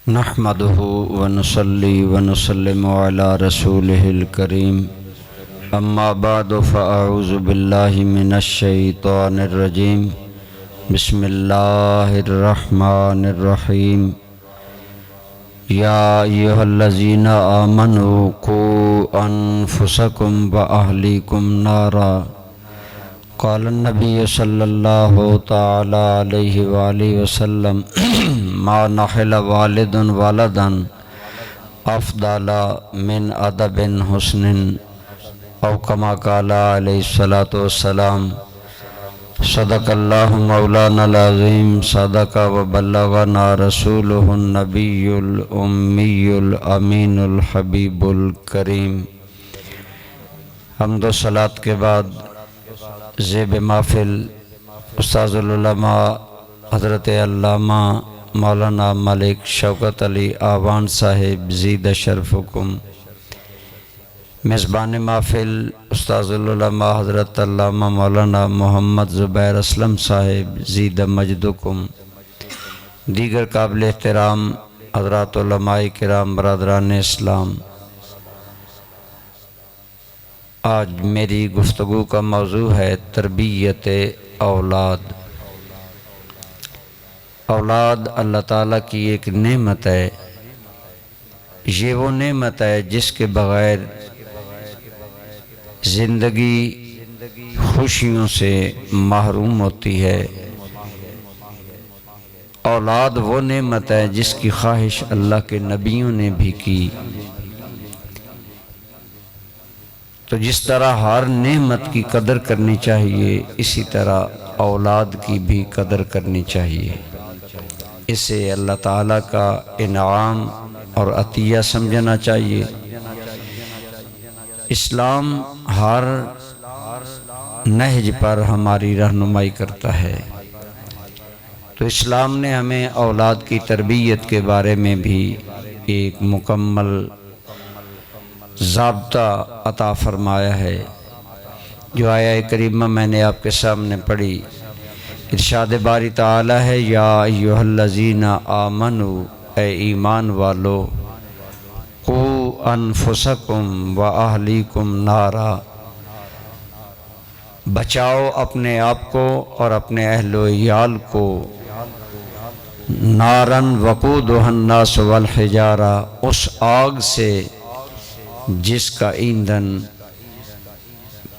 نحمده ونصلي ونسلم على رسوله الكريم اما بعد فاعوذ بالله من الشيطان الرجيم بسم الله الرحمن الرحيم يا أيها الذين آمنوا قوا أنفسكم وأهليكم نارا قال النبي صلى الله تعالى عليه وآله وسلم ما نحل والد ولدا أفضل من أدب حسن أو كما قال عليه الصلاة والسلام صدق الله مولانا العظيم صدق وبلغنا رسوله النبي الأمي الأمين الحبيب الكريم۔ حمد و صلاة کے بعد زیب محفل استاذ العلماء حضرت علامہ مولانا ملک شوکت علی آوان صاحب زید شرفکم، میزبان محفل استاذ العلماء حضرت علامہ مولانا محمد زبیر اسلم صاحب زید مجدکم، دیگر قابل احترام حضرات علماء کرام برادران اسلام، آج میری گفتگو کا موضوع ہے تربیت اولاد۔ اولاد اللہ تعالیٰ کی ایک نعمت ہے، یہ وہ نعمت ہے جس کے بغیر زندگی خوشیوں سے محروم ہوتی ہے۔ اولاد وہ نعمت ہے جس کی خواہش اللہ کے نبیوں نے بھی کی، تو جس طرح ہر نعمت کی قدر کرنی چاہیے اسی طرح اولاد کی بھی قدر کرنی چاہیے، اسے اللہ تعالیٰ کا انعام اور عطیہ سمجھنا چاہیے۔ اسلام ہر نہج پر ہماری رہنمائی کرتا ہے، تو اسلام نے ہمیں اولاد کی تربیت کے بارے میں بھی ایک مکمل ضابطہ عطا فرمایا ہے۔ جو آیہ کریمہ میں نے آپ کے سامنے پڑھی، ارشاد باری تعالی ہے یا ایھا الذین آمنوا، اے ایمان والو، قوا انفسکم و اہلیکم نارا، بچاؤ اپنے آپ کو اور اپنے اہل و عیال کو نارن وقودھا الناس والحجارہ، اس آگ سے جس کا ایندھن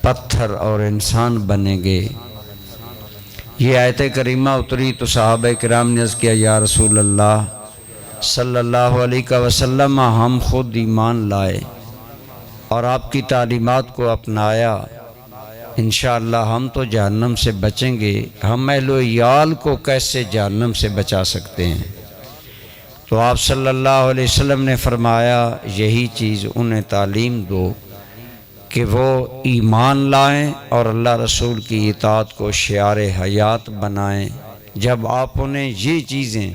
پتھر اور انسان بنیں گے۔ یہ آیت کریمہ اتری تو صحابہ کرام نے عرض کیا یا رسول اللہ صلی اللہ علیہ وسلم، ہم خود ایمان لائے اور آپ کی تعلیمات کو اپنایا، انشاءاللہ ہم تو جہنم سے بچیں گے، ہم اہل و عیال کو کیسے جہنم سے بچا سکتے ہیں؟ تو آپ صلی اللہ علیہ وسلم نے فرمایا یہی چیز انہیں تعلیم دو کہ وہ ایمان لائیں اور اللہ رسول کی اطاعت کو شعار حیات بنائیں۔ جب آپ انہیں یہ چیزیں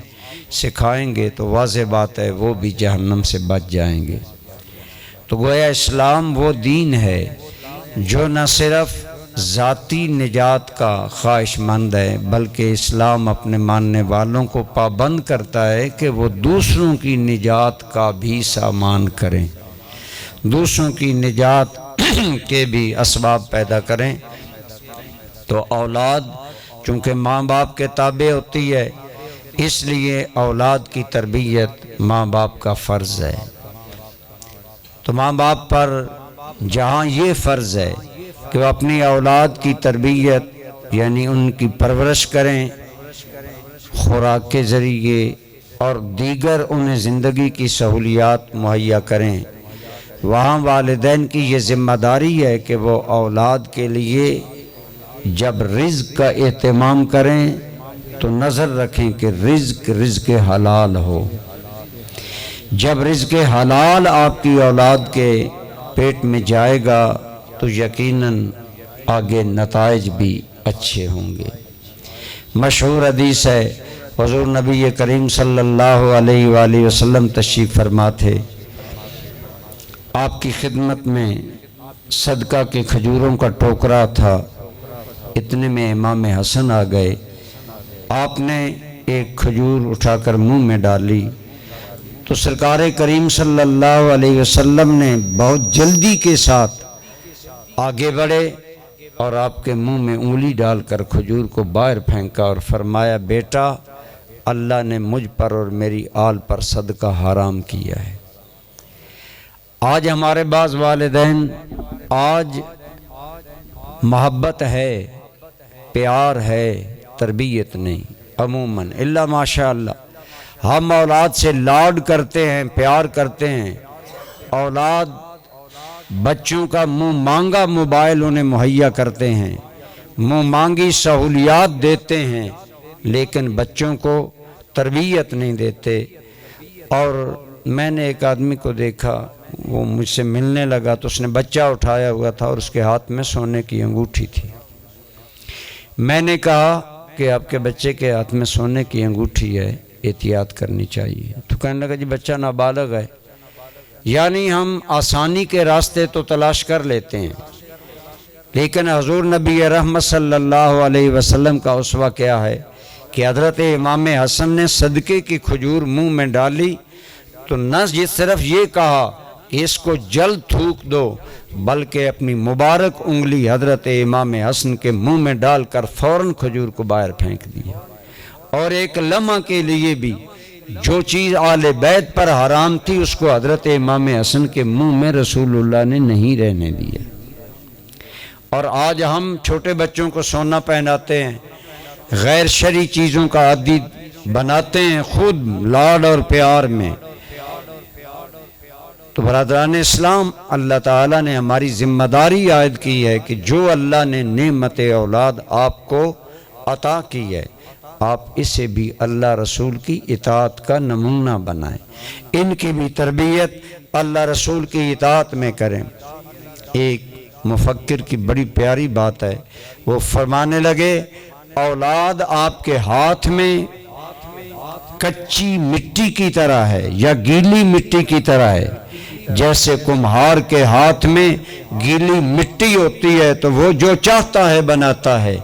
سکھائیں گے تو واضح بات ہے وہ بھی جہنم سے بچ جائیں گے۔ تو گویا اسلام وہ دین ہے جو نہ صرف ذاتی نجات کا خواہش مند ہے بلکہ اسلام اپنے ماننے والوں کو پابند کرتا ہے کہ وہ دوسروں کی نجات کا بھی سامان کریں، دوسروں کی نجات کے بھی اسباب پیدا کریں۔ تو اولاد چونکہ ماں باپ کے تابع ہوتی ہے، اس لیے اولاد کی تربیت ماں باپ کا فرض ہے۔ تو ماں باپ پر جہاں یہ فرض ہے کہ وہ اپنی اولاد کی تربیت یعنی ان کی پرورش کریں، خوراک کے ذریعے اور دیگر انہیں زندگی کی سہولیات مہیا کریں، وہاں والدین کی یہ ذمہ داری ہے کہ وہ اولاد کے لیے جب رزق کا اہتمام کریں تو نظر رکھیں کہ رزق حلال ہو۔ جب رزق حلال آپ کی اولاد کے پیٹ میں جائے گا تو یقیناً آگے نتائج بھی اچھے ہوں گے۔ مشہور حدیث ہے، حضور نبی کریم صلی اللہ علیہ وآلہ وسلم تشریف فرما تھے، آپ کی خدمت میں صدقہ کے کھجوروں کا ٹوکرا تھا، اتنے میں امام حسن آ گئے، آپ نے ایک کھجور اٹھا کر منہ میں ڈالی تو سرکار کریم صلی اللہ علیہ وسلم نے بہت جلدی کے ساتھ آگے بڑھے اور آپ کے منہ میں انگلی ڈال کر کھجور کو باہر پھینکا اور فرمایا بیٹا اللہ نے مجھ پر اور میری آل پر صدقہ حرام کیا ہے۔ آج ہمارے بعض والدین آج محبت ہے، پیار ہے، تربیت نہیں عموماً الا ماشاء اللہ۔ ہم اولاد سے لاڈ کرتے ہیں، پیار کرتے ہیں، اولاد بچوں کا منہ مانگا موبائل انہیں مہیا کرتے ہیں، منہ مانگی سہولیات دیتے ہیں، لیکن بچوں کو تربیت نہیں دیتے۔ اور میں نے ایک آدمی کو دیکھا، وہ مجھ سے ملنے لگا تو اس نے بچہ اٹھایا ہوا تھا اور اس کے ہاتھ میں سونے کی انگوٹھی تھی۔ میں نے کہا کہ آپ کے بچے کے ہاتھ میں سونے کی انگوٹھی ہے، احتیاط کرنی چاہیے۔ تو کہنے لگا جی بچہ نابالغ ہے۔ یعنی ہم آسانی کے راستے تو تلاش کر لیتے ہیں، لیکن حضور نبی رحمت صلی اللہ علیہ وسلم کا اسوہ کیا ہے کہ حضرت امام حسن نے صدقے کی کھجور منہ میں ڈالی تو نہ صرف یہ کہا کہ اس کو جلد تھوک دو، بلکہ اپنی مبارک انگلی حضرت امام حسن کے منہ میں ڈال کر فوراً کھجور کو باہر پھینک دیا۔ اور ایک لمحہ کے لیے بھی جو چیز آل بیت پر حرام تھی اس کو حضرت امام حسن کے منہ میں رسول اللہ نے نہیں رہنے دیا۔ اور آج ہم چھوٹے بچوں کو سونا پہناتے ہیں، غیر شرعی چیزوں کا عادی بناتے ہیں، خود لاڈ اور پیار میں۔ تو برادران اسلام، اللہ تعالیٰ نے ہماری ذمہ داری عائد کی ہے کہ جو اللہ نے نعمت اولاد آپ کو عطا کی ہے، آپ اسے بھی اللہ رسول کی اطاعت کا نمونہ بنائیں، ان کی بھی تربیت اللہ رسول کی اطاعت میں کریں۔ ایک مفکر کی بڑی پیاری بات ہے، وہ فرمانے لگے اولاد آپ کے ہاتھ میں کچی مٹی کی طرح ہے یا گیلی مٹی کی طرح ہے، جیسے کمہار کے ہاتھ میں گیلی مٹی ہوتی ہے تو وہ جو چاہتا ہے بناتا ہے،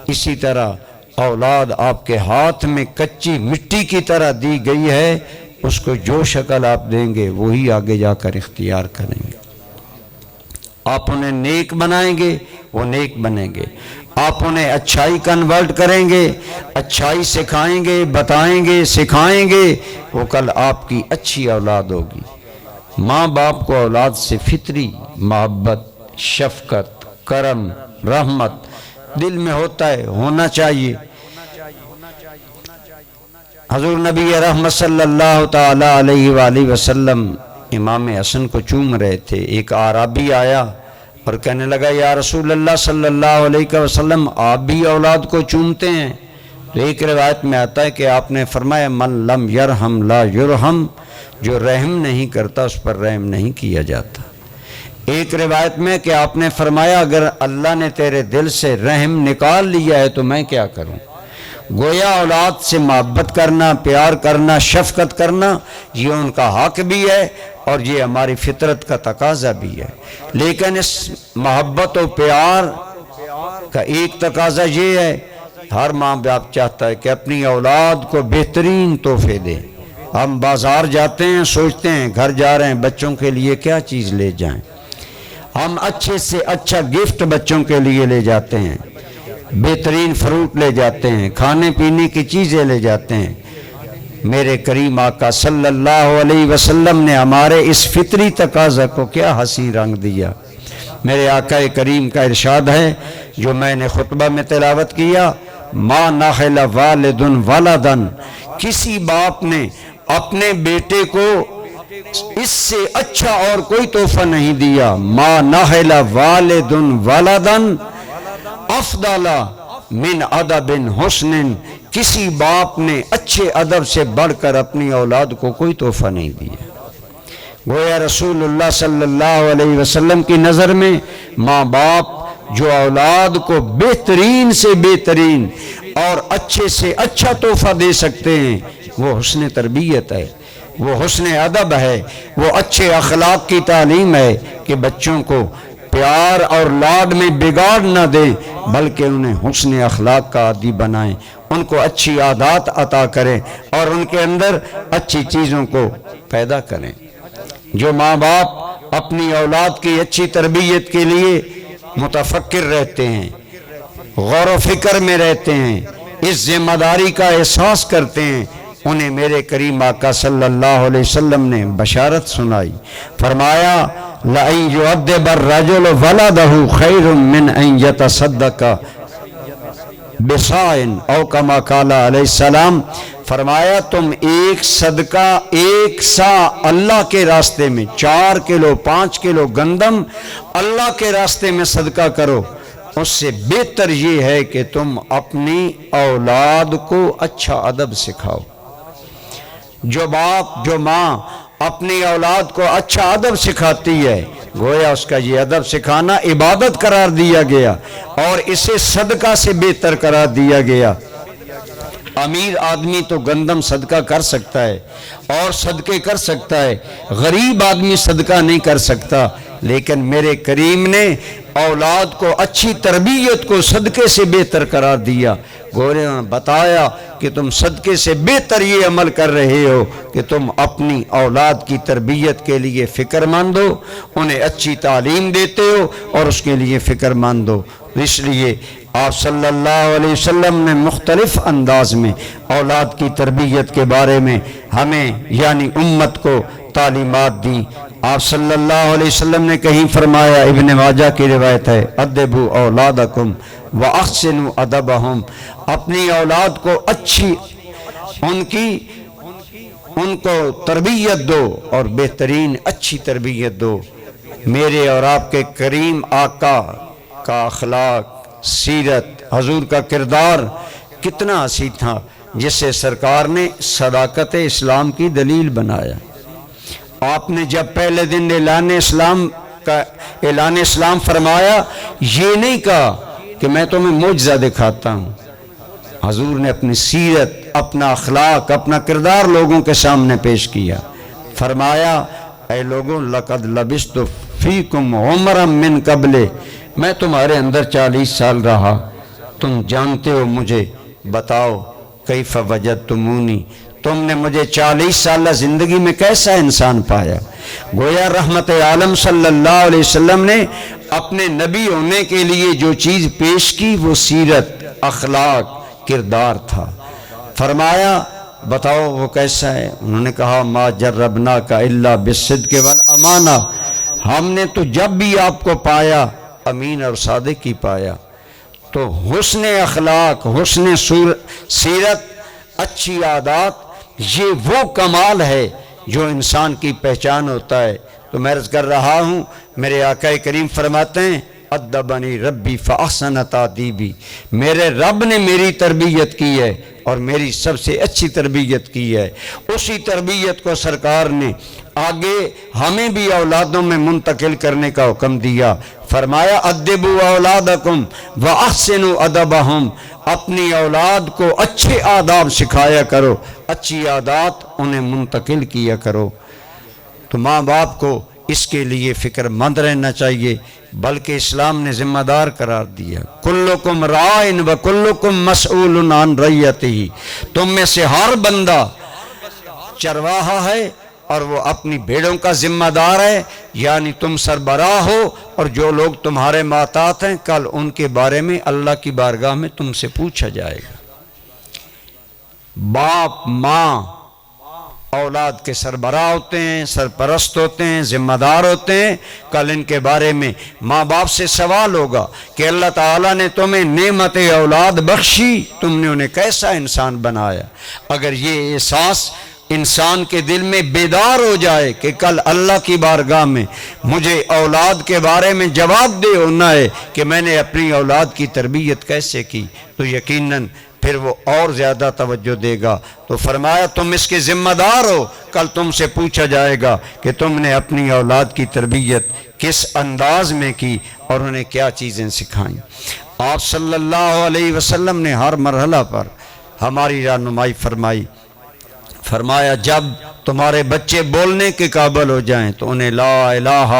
اسی طرح اولاد آپ کے ہاتھ میں کچی مٹی کی طرح دی گئی ہے، اس کو جو شکل آپ دیں گے وہی آگے جا کر اختیار کریں گے۔ آپ انہیں نیک بنائیں گے وہ نیک بنیں گے، آپ انہیں اچھائی کنورٹ کریں گے، اچھائی سکھائیں گے، بتائیں گے، سکھائیں گے، وہ کل آپ کی اچھی اولاد ہوگی۔ ماں باپ کو اولاد سے فطری محبت، شفقت، کرم، رحمت دل میں ہوتا ہے، ہونا چاہیے۔ حضور نبی رحمت صلی اللہ تعالی علیہ وآلہ وسلم امام حسن کو چوم رہے تھے۔ ایک اعرابی آیا اور کہنے لگا یا رسول اللہ صلی اللہ علیہ وسلم آپ بھی اولاد کو چومتے ہیں؟ تو ایک روایت میں آتا ہے کہ آپ نے فرمایا من لم یرحم لا یرحم، جو رحم نہیں کرتا اس پر رحم نہیں کیا جاتا۔ ایک روایت میں کہ آپ نے فرمایا اگر اللہ نے تیرے دل سے رحم نکال لیا ہے تو میں کیا کروں؟ گویا اولاد سے محبت کرنا، پیار کرنا، شفقت کرنا یہ ان کا حق بھی ہے اور یہ ہماری فطرت کا تقاضا بھی ہے، لیکن اس محبت و پیار کا ایک تقاضا یہ ہے، ہر ماں باپ چاہتا ہے کہ اپنی اولاد کو بہترین تحفے دے۔ ہم بازار جاتے ہیں، سوچتے ہیں گھر جا رہے ہیں بچوں کے لیے کیا چیز لے جائیں، ہم اچھے سے اچھا گفٹ بچوں کے لیے لے جاتے ہیں، بہترین فروٹ لے جاتے ہیں، کھانے پینے کی چیزیں لے جاتے ہیں۔ میرے کریم آقا صلی اللہ علیہ وسلم نے ہمارے اس فطری تقاضا کو کیا حسین رنگ دیا۔ میرے آقا کریم کا ارشاد ہے جو میں نے خطبہ میں تلاوت کیا، ما نخل والد ولدن، کسی باپ نے اپنے بیٹے کو اس سے اچھا اور کوئی تحفہ نہیں دیا، ما نخل والد ولدن افضل من ادب حسن، کسی باپ نے اچھے ادب سے بڑھ کر اپنی اولاد کو کوئی تحفہ نہیں دیا۔ گویا رسول اللہ صلی اللہ علیہ وسلم کی نظر میں ماں باپ جو اولاد کو بہترین سے بہترین اور اچھے سے اچھا تحفہ دے سکتے ہیں وہ حسن تربیت ہے، وہ حسن ادب ہے، وہ اچھے اخلاق کی تعلیم ہے کہ بچوں کو پیار اور لاڈ میں بگاڑ نہ دیں بلکہ انہیں حسن اخلاق کا عادی بنائیں، ان کو اچھی عادات عطا کریں اور ان کے اندر اچھی چیزوں کو پیدا کریں۔ جو ماں باپ اپنی اولاد کی اچھی تربیت کے لیے متفکر رہتے ہیں، غور و فکر میں رہتے ہیں، اس ذمہ داری کا احساس کرتے ہیں، انہیں میرے کریم آقا صلی اللہ علیہ وسلم نے بشارت سنائی، فرمایا لَأَن يُعَدِّبَ الرَّجُلُ وَلَدَهُ خَيْرٌ مِّنْ أَن يَتَصَدَّقَ بِصَاعٍ او کما قال علیہ السلام، فرمایا تم ایک صدقہ ایک سا اللہ کے راستے میں 4 کلو 5 کلو گندم اللہ کے راستے میں صدقہ کرو، اس سے بہتر یہ ہے کہ تم اپنی اولاد کو اچھا ادب سکھاؤ۔ جو باپ جو ماں اپنی اولاد کو اچھا ادب سکھاتی ہے، گویا اس کا یہ ادب سکھانا عبادت قرار دیا گیا اور اسے صدقہ سے بہتر قرار دیا گیا۔ امیر آدمی تو گندم صدقہ کر سکتا ہے اور صدقے کر سکتا ہے، غریب آدمی صدقہ نہیں کر سکتا، لیکن میرے کریم نے اولاد کو اچھی تربیت کو صدقے سے بہتر قرار دیا۔ گورے نے بتایا کہ تم صدقے سے بہتر یہ عمل کر رہے ہو کہ تم اپنی اولاد کی تربیت کے لیے فکر مند ہو، انہیں اچھی تعلیم دیتے ہو اور اس کے لیے فکر مند ہو۔ اس لیے آپ صلی اللہ علیہ وسلم نے مختلف انداز میں اولاد کی تربیت کے بارے میں ہمیں یعنی امت کو تعلیمات دی۔ آپ صلی اللہ علیہ وسلم نے کہیں فرمایا، ابن ماجہ کی روایت ہے، ادبوا اولادکم واحسنوا ادبہم، اپنی اولاد کو اچھی ان کو تربیت دو اور بہترین اچھی تربیت دو۔ میرے اور آپ کے کریم آقا کا اخلاق، سیرت، حضور کا کردار کتنا حسین تھا، جس سے سرکار نے صداقت اسلام کی دلیل بنایا۔ آپ نے جب پہلے دن اعلان اسلام فرمایا، یہ نہیں کہا کہ میں تمہیں معجزہ دکھاتا ہوں۔ حضور نے اپنی سیرت، اپنا اخلاق، اپنا کردار لوگوں کے سامنے پیش کیا، فرمایا اے لوگوں لقد لبثت فیکم عمرا من قبل، میں تمہارے اندر 40 سال رہا، تم جانتے ہو مجھے، بتاؤ کیف وجدتمونی، تم نے مجھے 40 سالہ زندگی میں کیسا انسان پایا۔ گویا رحمت عالم صلی اللہ علیہ وسلم نے اپنے نبی ہونے کے لیے جو چیز پیش کی وہ سیرت، اخلاق، کردار تھا۔ فرمایا بتاؤ وہ کیسا ہے؟ انہوں نے کہا ما جربناک الا بالصدق والامانہ، ہم نے تو جب بھی آپ کو پایا امین اور صادق ہی پایا۔ تو حسن اخلاق، حسن سیرت، اچھی عادات، یہ وہ کمال ہے جو انسان کی پہچان ہوتا ہے۔ تو میں عرض کر رہا ہوں، میرے آقا کریم فرماتے ہیں ادبنی ربی فاحسن تادیبی، میرے رب نے میری تربیت کی ہے اور میری سب سے اچھی تربیت کی ہے۔ اسی تربیت کو سرکار نے آگے ہمیں بھی اولادوں میں منتقل کرنے کا حکم دیا، فرمایا ادبوا اولادکم واحسنوا ادبہم، اپنی اولاد کو اچھے آداب سکھایا کرو، اچھی عادات انہیں منتقل کیا کرو۔ تو ماں باپ کو اس کے لیے فکر مند رہنا چاہیے، بلکہ اسلام نے ذمہ دار قرار دیا، کلکم راعٍ وکلکم مسئول عن رعیتہ، تم میں سے ہر بندہ چرواہا ہے اور وہ اپنی بھیڑوں کا ذمہ دار ہے، یعنی تم سربراہ ہو اور جو لوگ تمہارے محتاط ہیں کل ان کے بارے میں اللہ کی بارگاہ میں تم سے پوچھا جائے گا۔ باپ ماں اولاد کے سربراہ ہوتے ہیں، سرپرست ہوتے ہیں، ذمہ دار ہوتے ہیں، کل ان کے بارے میں ماں باپ سے سوال ہوگا کہ اللہ تعالیٰ نے تمہیں نعمت اولاد بخشی، تم نے انہیں کیسا انسان بنایا۔ اگر یہ احساس انسان کے دل میں بیدار ہو جائے کہ کل اللہ کی بارگاہ میں مجھے اولاد کے بارے میں جواب دہ ہونا ہے کہ میں نے اپنی اولاد کی تربیت کیسے کی، تو یقیناً پھر وہ اور زیادہ توجہ دے گا۔ تو فرمایا تم اس کے ذمہ دار ہو، کل تم سے پوچھا جائے گا کہ تم نے اپنی اولاد کی تربیت کس انداز میں کی اور انہیں کیا چیزیں سکھائیں۔ آپ صلی اللہ علیہ وسلم نے ہر مرحلہ پر ہماری رہنمائی فرمائی، فرمایا جب تمہارے بچے بولنے کے قابل ہو جائیں تو انہیں لا الہ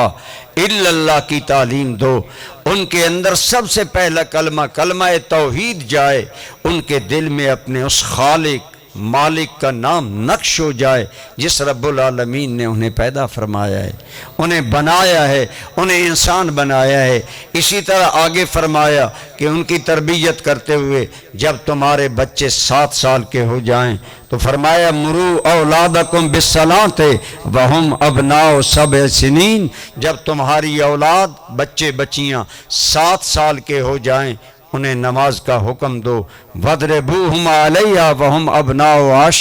الا اللہ کی تعلیم دو، ان کے اندر سب سے پہلا کلمہ توحید جائے، ان کے دل میں اپنے اس خالق مالک کا نام نقش ہو جائے جس رب العالمین نے انہیں پیدا فرمایا ہے، انہیں بنایا ہے، انہیں انسان بنایا ہے۔ اسی طرح آگے فرمایا کہ ان کی تربیت کرتے ہوئے جب تمہارے بچے 7 سال کے ہو جائیں تو فرمایا مرو اولادکم بالصلاۃ وہم ابناء 7 سنین، جب تمہاری اولاد بچے بچیاں 7 سال کے ہو جائیں انہیں نماز کا حکم دو، وَاضْرِبُوهُمْ عَلَيْهَا وَهُمْ أَبْنَاءُ 10،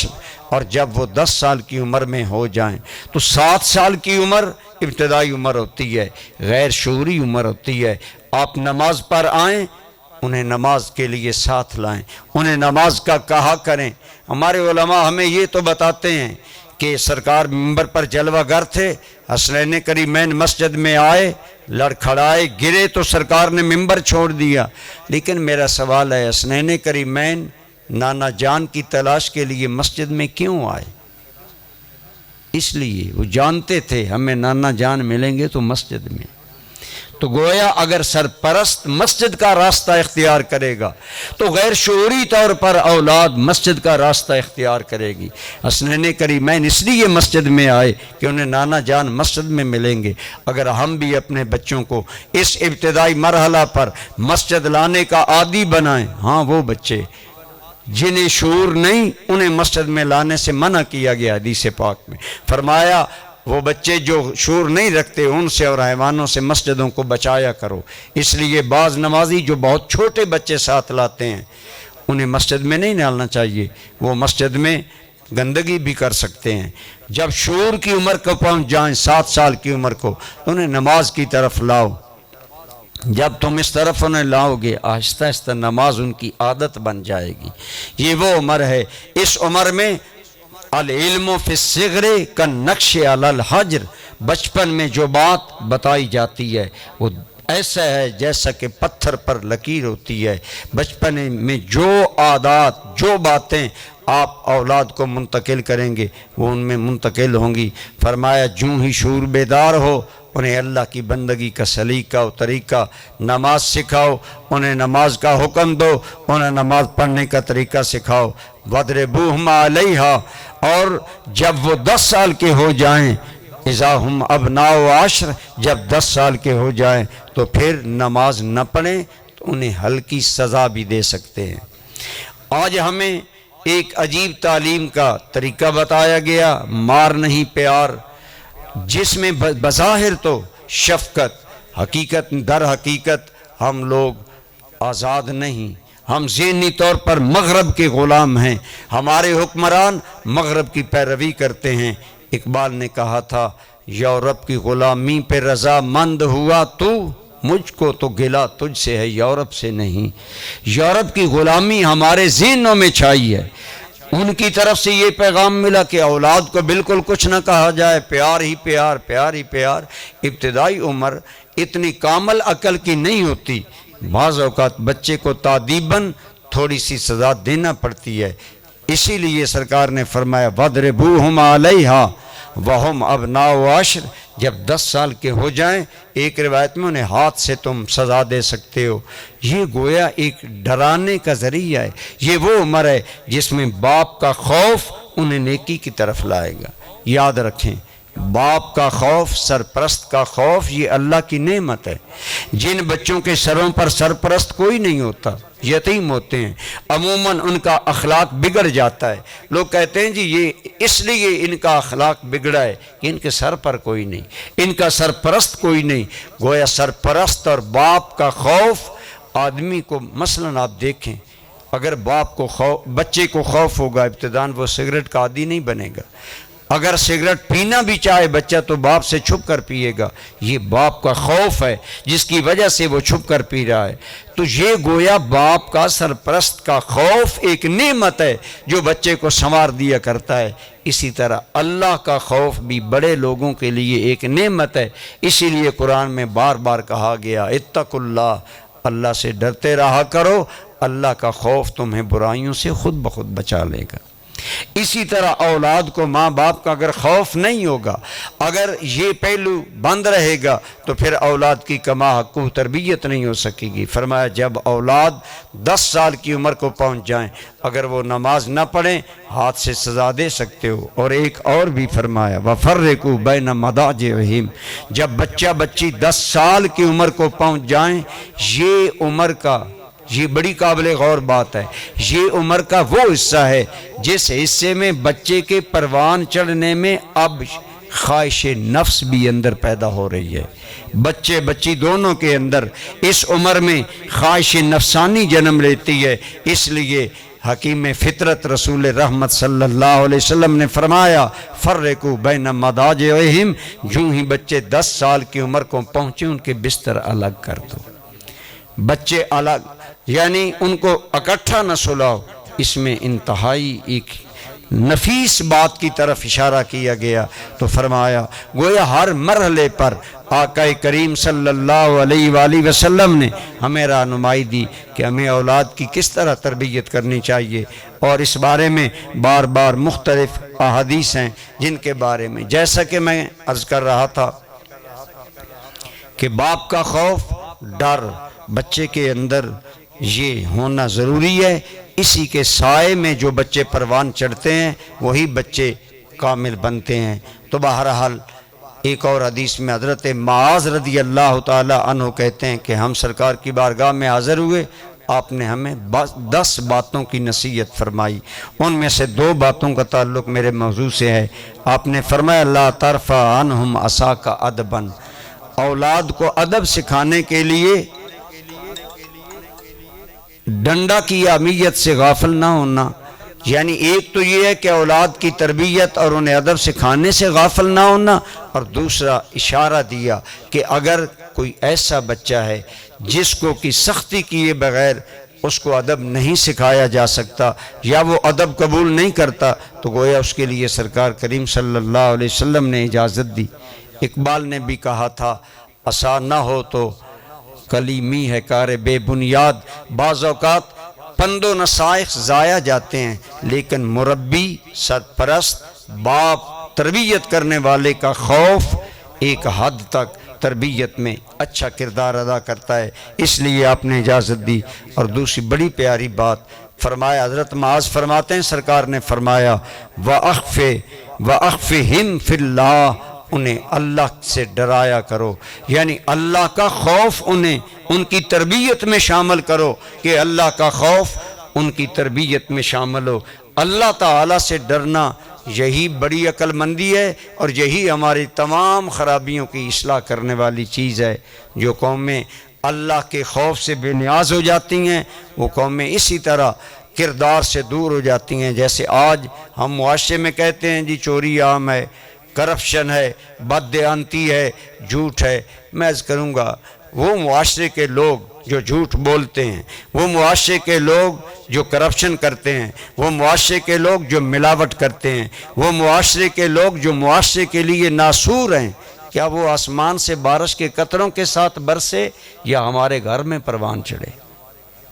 اور جب وہ 10 سال کی عمر میں ہو جائیں تو 7 سال کی عمر ابتدائی عمر ہوتی ہے، غیر شعوری عمر ہوتی ہے۔ آپ نماز پر آئیں، انہیں نماز کے لیے ساتھ لائیں، انہیں نماز کا کہا کریں۔ ہمارے علماء ہمیں یہ تو بتاتے ہیں کہ سرکار منبر پر جلوہ گر تھے، حسنین کریمین مسجد میں آئے، لڑکھڑائے، گرے تو سرکار نے منبر چھوڑ دیا۔ لیکن میرا سوال ہے حسنین کریمین نانا جان کی تلاش کے لیے مسجد میں کیوں آئے؟ اس لیے وہ جانتے تھے ہمیں نانا جان ملیں گے تو مسجد میں۔ تو گویا اگر سرپرست مسجد کا راستہ اختیار کرے گا تو غیر شعوری طور پر اولاد مسجد کا راستہ اختیار کرے گی۔ حسنین کریمین اس لیے مسجد میں آئے کہ انہیں نانا جان مسجد میں ملیں گے۔ اگر ہم بھی اپنے بچوں کو اس ابتدائی مرحلہ پر مسجد لانے کا عادی بنائیں، ہاں وہ بچے جنہیں شعور نہیں انہیں مسجد میں لانے سے منع کیا گیا حدیث پاک میں، فرمایا وہ بچے جو شعور نہیں رکھتے ان سے اور حیوانوں سے مسجدوں کو بچایا کرو۔ اس لیے بعض نمازی جو بہت چھوٹے بچے ساتھ لاتے ہیں انہیں مسجد میں نہیں ڈالنا چاہیے، وہ مسجد میں گندگی بھی کر سکتے ہیں۔ جب شعور کی عمر کو پہنچ جائیں 7 سال کی عمر کو تو انہیں نماز کی طرف لاؤ۔ جب تم اس طرف انہیں لاؤ گے آہستہ آہستہ نماز ان کی عادت بن جائے گی۔ یہ وہ عمر ہے، اس عمر میں العلم فی الصغر کالنقش علی الحجر، بچپن میں جو بات بتائی جاتی ہے وہ ایسا ہے جیسا کہ پتھر پر لکیر ہوتی ہے۔ بچپن میں جو عادات جو باتیں آپ اولاد کو منتقل کریں گے وہ ان میں منتقل ہوں گی۔ فرمایا جوں ہی شعور بیدار ہو انہیں اللہ کی بندگی کا سلیقہ و طریقہ، نماز سکھاؤ، انہیں نماز کا حکم دو، انہیں نماز پڑھنے کا طریقہ سکھاؤ۔ وَاضْرِبُوهُمْ عَلَيْهَا، اور جب وہ 10 سال کے ہو جائیں، اِذَا هُمْ أَبْنَاءُ 10، جب 10 سال کے ہو جائیں تو پھر نماز نہ پڑھیں تو انہیں ہلکی سزا بھی دے سکتے ہیں۔ آج ہمیں ایک عجیب تعلیم کا طریقہ بتایا گیا، مار نہیں پیار، جس میں بظاہر تو شفقت، حقیقت در حقیقت ہم لوگ آزاد نہیں، ہم ذہنی طور پر مغرب کے غلام ہیں، ہمارے حکمران مغرب کی پیروی کرتے ہیں۔ اقبال نے کہا تھا یورپ کی غلامی پہ رضا مند ہوا تو، مجھ کو تو گلہ تجھ سے ہے یورپ سے نہیں۔ یورپ کی غلامی ہمارے ذہنوں میں چھائی ہے، ان کی طرف سے یہ پیغام ملا کہ اولاد کو بالکل کچھ نہ کہا جائے، پیار ہی پیار، پیار ہی پیار۔ ابتدائی عمر اتنی کامل عقل کی نہیں ہوتی، بعض اوقات بچے کو تادیباً تھوڑی سی سزا دینا پڑتی ہے۔ اسی لیے سرکار نے فرمایا وَاضْرِبُوهُمْ عَلَيْهَا وَهُمْ أَبْنَاءُ 10، جب 10 سال کے ہو جائیں ایک روایت میں انہیں ہاتھ سے تم سزا دے سکتے ہو۔ یہ گویا ایک ڈرانے کا ذریعہ ہے، یہ وہ عمر ہے جس میں باپ کا خوف انہیں نیکی کی طرف لائے گا۔ یاد رکھیں باپ کا خوف، سرپرست کا خوف یہ اللہ کی نعمت ہے۔ جن بچوں کے سروں پر سرپرست کوئی نہیں ہوتا، یتیم ہوتے ہیں، عموماً ان کا اخلاق بگڑ جاتا ہے۔ لوگ کہتے ہیں جی یہ اس لیے ان کا اخلاق بگڑا ہے کہ ان کے سر پر کوئی نہیں، ان کا سرپرست کوئی نہیں۔ گویا سرپرست اور باپ کا خوف آدمی کو، مثلاً آپ دیکھیں اگر باپ کو بچے کو خوف ہوگا ابتداً وہ سگریٹ کا عادی نہیں بنے گا۔ اگر سگریٹ پینا بھی چاہے بچہ تو باپ سے چھپ کر پیے گا، یہ باپ کا خوف ہے جس کی وجہ سے وہ چھپ کر پی رہا ہے۔ تو یہ گویا باپ کا سرپرست کا خوف ایک نعمت ہے جو بچے کو سنوار دیا کرتا ہے۔ اسی طرح اللہ کا خوف بھی بڑے لوگوں کے لیے ایک نعمت ہے، اسی لیے قرآن میں بار بار کہا گیا اتقوا اللہ، اللہ سے ڈرتے رہا کرو، اللہ کا خوف تمہیں برائیوں سے خود بخود بچا لے گا۔ اسی طرح اولاد کو ماں باپ کا اگر خوف نہیں ہوگا، اگر یہ پہلو بند رہے گا تو پھر اولاد کی کما حقوق تربیت نہیں ہو سکے گی۔ فرمایا جب اولاد 10 سال کی عمر کو پہنچ جائیں اگر وہ نماز نہ پڑھیں ہاتھ سے سزا دے سکتے ہو۔ اور ایک اور بھی فرمایا وَفَرِّقُوا بَيْنَ مَضَاجِعِهِمْ، جب بچہ بچی 10 سال کی عمر کو پہنچ جائیں، یہ عمر کا، یہ بڑی قابل غور بات ہے، یہ عمر کا وہ حصہ ہے جس حصے میں بچے کے پروان چڑھنے میں اب خواہش نفس بھی اندر پیدا ہو رہی ہے۔ بچے بچی دونوں کے اندر اس عمر میں خواہش نفسانی جنم لیتی ہے، اس لیے حکیم فطرت رسول رحمت صلی اللہ علیہ وسلم نے فرمایا فرقوا بین مضاجعہم، جو ہی بچے 10 سال کی عمر کو پہنچے ان کے بستر الگ کر دو۔ بچے الگ یعنی ان کو اکٹھا نہ سلاؤ، اس میں انتہائی ایک نفیس بات کی طرف اشارہ کیا گیا۔ تو فرمایا گویا ہر مرحلے پر آقا کریم صلی اللہ علیہ وآلہ وسلم نے ہمیں رہنمائی دی کہ ہمیں اولاد کی کس طرح تربیت کرنی چاہیے، اور اس بارے میں بار بار مختلف احادیث ہیں جن کے بارے میں جیسا کہ میں عرض کر رہا تھا کہ باپ کا خوف، ڈر بچے کے اندر یہ ہونا ضروری ہے۔ اسی کے سائے میں جو بچے پروان چڑھتے ہیں وہی بچے کامل بنتے ہیں۔ تو بہرحال ایک اور حدیث میں حضرت معاذ رضی اللہ تعالی عنہ کہتے ہیں کہ ہم سرکار کی بارگاہ میں حاضر ہوئے، آپ نے ہمیں 10 باتوں کی نصیحت فرمائی، ان میں سے 2 باتوں کا تعلق میرے موضوع سے ہے۔ آپ نے فرمایا لا ترفع عنہم عصاک ادبا، اولاد کو ادب سکھانے کے لیے ڈنڈا کی اہمیت سے غافل نہ ہونا، یعنی ایک تو یہ ہے کہ اولاد کی تربیت اور انہیں ادب سکھانے سے غافل نہ ہونا، اور دوسرا اشارہ دیا کہ اگر کوئی ایسا بچہ ہے جس کو کہ سختی کیے بغیر اس کو ادب نہیں سکھایا جا سکتا یا وہ ادب قبول نہیں کرتا تو گویا اس کے لیے سرکار کریم صلی اللہ علیہ وسلم نے اجازت دی۔ اقبال نے بھی کہا تھا عصا نہ ہو تو کلیمی ہے کار بے بنیاد، بعض اوقات پند و نصائح ضائع جاتے ہیں لیکن مربی، سرپرست، باپ، تربیت کرنے والے کا خوف ایک حد تک تربیت میں اچھا کردار ادا کرتا ہے، اس لیے آپ نے اجازت دی۔ اور دوسری بڑی پیاری بات فرمایا، حضرت معاذ فرماتے ہیں سرکار نے فرمایا وَأَخْفِهِمْ فِي اللَّهِ، انہیں اللہ سے ڈرایا کرو، یعنی اللہ کا خوف انہیں ان کی تربیت میں شامل کرو کہ اللہ کا خوف ان کی تربیت میں شامل ہو۔ اللہ تعالیٰ سے ڈرنا یہی بڑی عقل مندی ہے اور یہی ہماری تمام خرابیوں کی اصلاح کرنے والی چیز ہے۔ جو قومیں اللہ کے خوف سے بے نیاز ہو جاتی ہیں وہ قومیں اسی طرح کردار سے دور ہو جاتی ہیں۔ جیسے آج ہم معاشرے میں کہتے ہیں جی چوری عام ہے، کرپشن ہے، بددیانتی ہے، جھوٹ ہے۔ میں عرض کروں گا وہ معاشرے کے لوگ جو جھوٹ بولتے ہیں، وہ معاشرے کے لوگ جو کرپشن کرتے ہیں، وہ معاشرے کے لوگ جو ملاوٹ کرتے ہیں، وہ معاشرے کے لوگ جو معاشرے کے لیے ناسور ہیں، کیا وہ آسمان سے بارش کے قطروں کے ساتھ برسے یا ہمارے گھر میں پروان چڑھے؟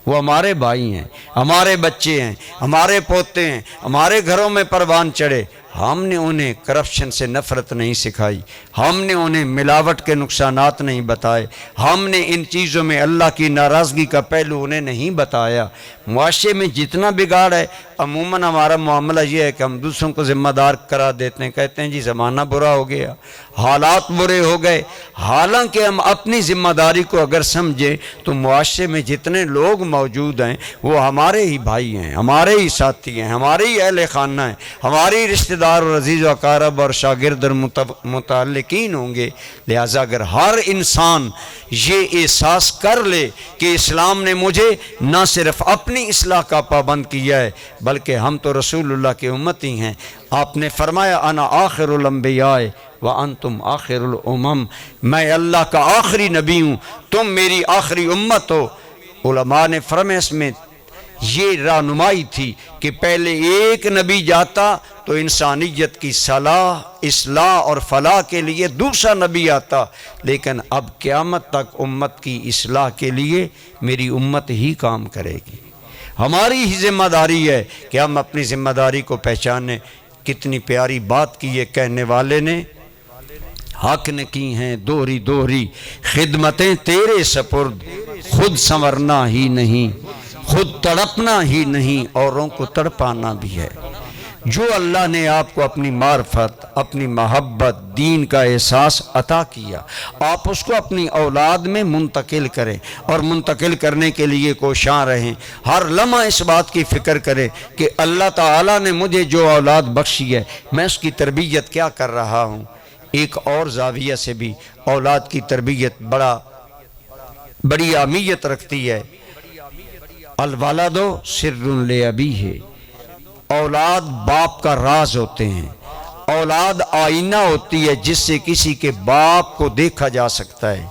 وہ ہمارے بھائی ہیں، ہمارے بچے ہیں، ہمارے پوتے ہیں، ہمارے گھروں میں پروان چڑھے۔ ہم نے انہیں کرپشن سے نفرت نہیں سکھائی، ہم نے انہیں ملاوٹ کے نقصانات نہیں بتائے، ہم نے ان چیزوں میں اللہ کی ناراضگی کا پہلو انہیں نہیں بتایا۔ معاشرے میں جتنا بگاڑ ہے عموماً ہمارا معاملہ یہ ہے کہ ہم دوسروں کو ذمہ دار کرا دیتے ہیں، کہتے ہیں جی زمانہ برا ہو گیا، حالات برے ہو گئے، حالانکہ ہم اپنی ذمہ داری کو اگر سمجھیں تو معاشرے میں جتنے لوگ موجود ہیں وہ ہمارے ہی بھائی ہیں، ہمارے ہی ساتھی ہیں، ہمارے ہی اہل خانہ ہیں، ہمارے رشتہ دار اور عزیز و اقارب اور شاگرد اور متعلقین ہوں گے۔ لہٰذا اگر ہر انسان یہ احساس کر لے کہ اسلام نے مجھے نہ صرف اپنی اصلاح کا پابند کیا ہے بلکہ ہم تو رسول اللہ کی امتی ہیں۔ آپ نے فرمایا انا آخر الانبیاء وانتم آخر الامم، میں اللہ کا آخری نبی ہوں، تم میری آخری امت ہو۔ علماء نے فرمایا اس میں یہ رہنمائی تھی کہ پہلے ایک نبی جاتا تو انسانیت کی صلاح، اصلاح اور فلاح کے لیے دوسرا نبی آتا، لیکن اب قیامت تک امت کی اصلاح کے لیے میری امت ہی کام کرے گی۔ ہماری ہی ذمہ داری ہے کہ ہم اپنی ذمہ داری کو پہچانیں۔ کتنی پیاری بات کی ہے کہنے والے نے، حق نے کی ہیں دوہری دوہری خدمتیں تیرے سپرد، خود سنورنا ہی نہیں، خود تڑپنا ہی نہیں، اوروں کو تڑپانا بھی ہے۔ جو اللہ نے آپ کو اپنی معرفت، اپنی محبت، دین کا احساس عطا کیا، آپ اس کو اپنی اولاد میں منتقل کریں، اور منتقل کرنے کے لیے کوشاں رہیں۔ ہر لمحہ اس بات کی فکر کریں کہ اللہ تعالیٰ نے مجھے جو اولاد بخشی ہے، میں اس کی تربیت کیا کر رہا ہوں۔ ایک اور زاویہ سے بھی اولاد کی تربیت بڑی اہمیت رکھتی ہے۔ الولد سر لأبیہ، اولاد باپ کا راز ہوتے ہیں، اولاد آئینہ ہوتی ہے جس سے کسی کے باپ کو دیکھا جا سکتا ہے۔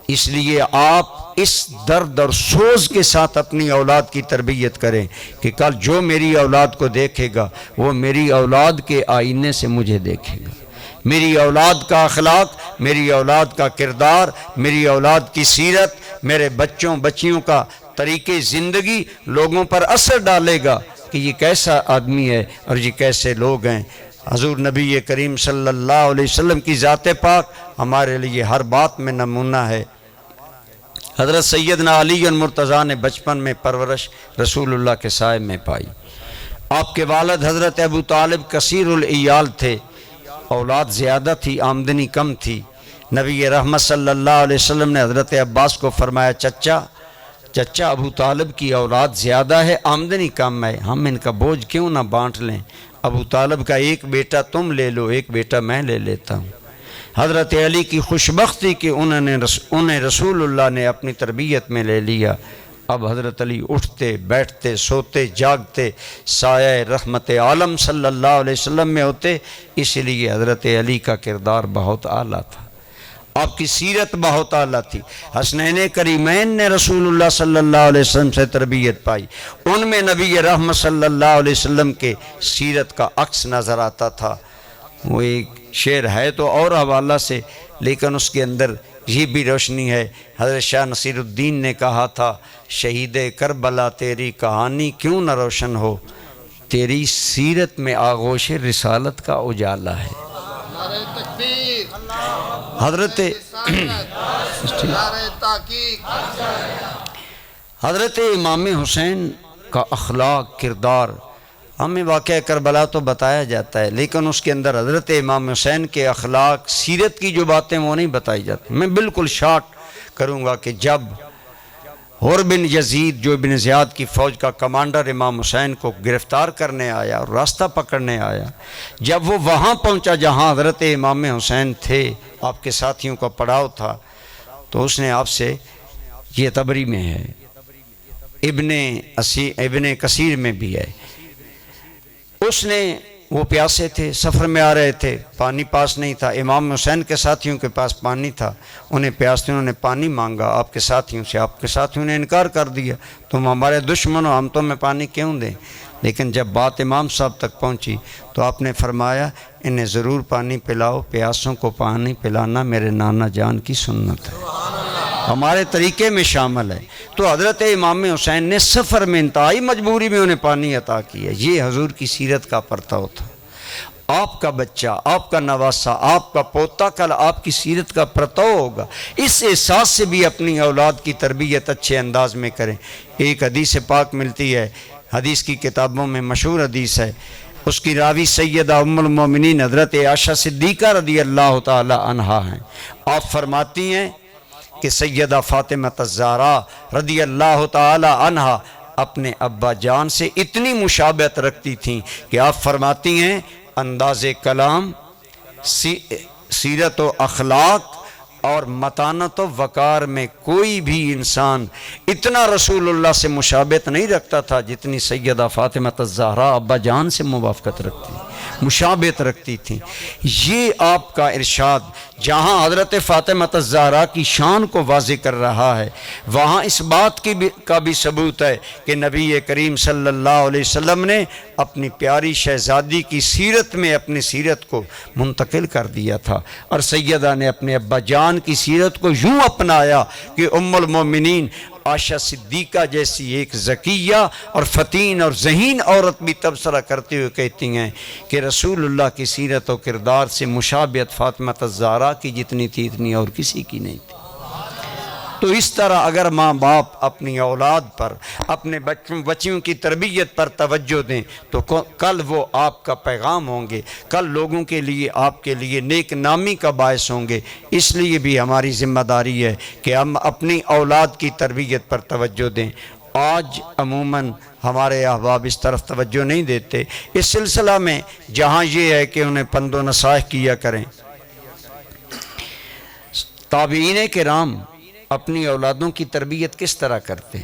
اس لیے آپ اس درد اور سوز کے ساتھ اپنی اولاد کی تربیت کریں کہ کل جو میری اولاد کو دیکھے گا وہ میری اولاد کے آئینے سے مجھے دیکھے گا۔ میری اولاد کا اخلاق، میری اولاد کا کردار، میری اولاد کی سیرت، میرے بچوں بچیوں کا طریقے زندگی لوگوں پر اثر ڈالے گا کہ یہ کیسا آدمی ہے اور یہ کیسے لوگ ہیں۔ حضور نبی کریم صلی اللہ علیہ وسلم کی ذات پاک ہمارے لیے ہر بات میں نمونہ ہے۔ حضرت سیدنا علی المرتضیٰ نے بچپن میں پرورش رسول اللہ کے سائے میں پائی۔ آپ کے والد حضرت ابو طالب کثیر العیال تھے، اولاد زیادہ تھی، آمدنی کم تھی۔ نبی رحمت صلی اللہ علیہ وسلم نے حضرت عباس کو فرمایا، چچا ابو طالب کی اولاد زیادہ ہے، آمدنی کم ہے، ہم ان کا بوجھ کیوں نہ بانٹ لیں؟ ابو طالب کا ایک بیٹا تم لے لو، ایک بیٹا میں لے لیتا ہوں۔ حضرت علی کی خوشبختی کہ انہیں رسول اللہ نے اپنی تربیت میں لے لیا۔ اب حضرت علی اٹھتے بیٹھتے سوتے جاگتے سایہ رحمت عالم صلی اللہ علیہ وسلم میں ہوتے، اس لیے حضرت علی کا کردار بہت اعلیٰ تھا، آپ کی سیرت بہت اعلیٰ تھی۔ حسنین کریمین نے رسول اللہ صلی اللہ علیہ وسلم سے تربیت پائی، ان میں نبی رحمت صلی اللہ علیہ وسلم کے سیرت کا عکس نظر آتا تھا۔ وہ ایک شعر ہے تو اور حوالہ سے، لیکن اس کے اندر یہ بھی روشنی ہے۔ حضرت شاہ نصیر الدین نے کہا تھا، شہید کربلا تیری کہانی کیوں نہ روشن ہو، تیری سیرت میں آغوش رسالت کا اجالا ہے۔ حضرت امام حسین کا اخلاق کردار، ہمیں واقعہ کربلا تو بتایا جاتا ہے، لیکن اس کے اندر حضرت امام حسین کے اخلاق سیرت کی جو باتیں وہ نہیں بتائی جاتی۔ میں بالکل شارٹ کروں گا کہ جب حر بن یزید جو ابن زیاد کی فوج کا کمانڈر امام حسین کو گرفتار کرنے آیا اور راستہ پکڑنے آیا، جب وہ وہاں پہنچا جہاں حضرت امام حسین تھے، آپ کے ساتھیوں کا پڑاؤ تھا، تو اس نے آپ سے، یہ طبری میں ہے، ابن کثیر میں بھی ہے، اس نے، وہ پیاسے تھے، سفر میں آ رہے تھے، پانی پاس نہیں تھا، امام حسین کے ساتھیوں کے پاس پانی تھا، انہیں پیاس تھے، انہوں نے پانی مانگا آپ کے ساتھیوں سے، آپ کے ساتھیوں نے انکار کر دیا، تم ہمارے دشمن ہو، ہم تمہیں پانی کیوں دیں؟ لیکن جب بات امام صاحب تک پہنچی تو آپ نے فرمایا، انہیں ضرور پانی پلاؤ، پیاسوں کو پانی پلانا میرے نانا جان کی سنت ہے، ہمارے طریقے میں شامل ہے۔ تو حضرت امام حسین نے سفر میں انتہائی مجبوری میں انہیں پانی عطا کیا۔ یہ حضور کی سیرت کا پرتو تھا۔ آپ کا بچہ، آپ کا نواسا، آپ کا پوتا کل آپ کی سیرت کا پرتو ہوگا۔ اس احساس سے بھی اپنی اولاد کی تربیت اچھے انداز میں کریں۔ ایک حدیث پاک ملتی ہے، حدیث کی کتابوں میں مشہور حدیث ہے، اس کی راوی سیدہ ام المومنین حضرت عائشہ صدیقہ رضی اللہ تعالی عنہا ہیں۔ آپ فرماتی ہیں کہ سیدہ فاطمہ الزہرا رضی اللہ تعالی عنہا اپنے ابا جان سے اتنی مشابہت رکھتی تھیں کہ آپ فرماتی ہیں، انداز کلام، سیرت و اخلاق اور متانت و وقار میں کوئی بھی انسان اتنا رسول اللہ سے مشابہت نہیں رکھتا تھا جتنی سیدہ فاطمہ الزہرا ابا جان سے موافقت رکھتی، مشابہت رکھتی تھیں۔ یہ آپ کا ارشاد جہاں حضرت فاطمہ الزہرا کی شان کو واضح کر رہا ہے، وہاں اس بات کا بھی ثبوت ہے کہ نبی کریم صلی اللہ علیہ وسلم نے اپنی پیاری شہزادی کی سیرت میں اپنی سیرت کو منتقل کر دیا تھا، اور سیدہ نے اپنے ابا جان کی سیرت کو یوں اپنایا کہ ام المومنین عائشہ صدیقہ جیسی ایک ذکیہ اور فتین اور ذہین عورت بھی تبصرہ کرتے ہوئے کہتی ہیں کہ رسول اللہ کی سیرت و کردار سے مشابہت فاطمہ الزہرا کی جتنی تھی اتنی اور کسی کی نہیں تھی۔ تو اس طرح اگر ماں باپ اپنی اولاد پر، اپنے بچیوں کی تربیت پر توجہ دیں تو کل وہ آپ کا پیغام ہوں گے، کل لوگوں کے لیے آپ کے لیے نیک نامی کا باعث ہوں گے۔ اس لیے بھی ہماری ذمہ داری ہے کہ ہم اپنی اولاد کی تربیت پر توجہ دیں۔ آج عموماً ہمارے احباب اس طرف توجہ نہیں دیتے۔ اس سلسلہ میں جہاں یہ ہے کہ انہیں پند و نصائح کیا کریں، تابعین کرام اپنی اولادوں کی تربیت کس طرح کرتے؟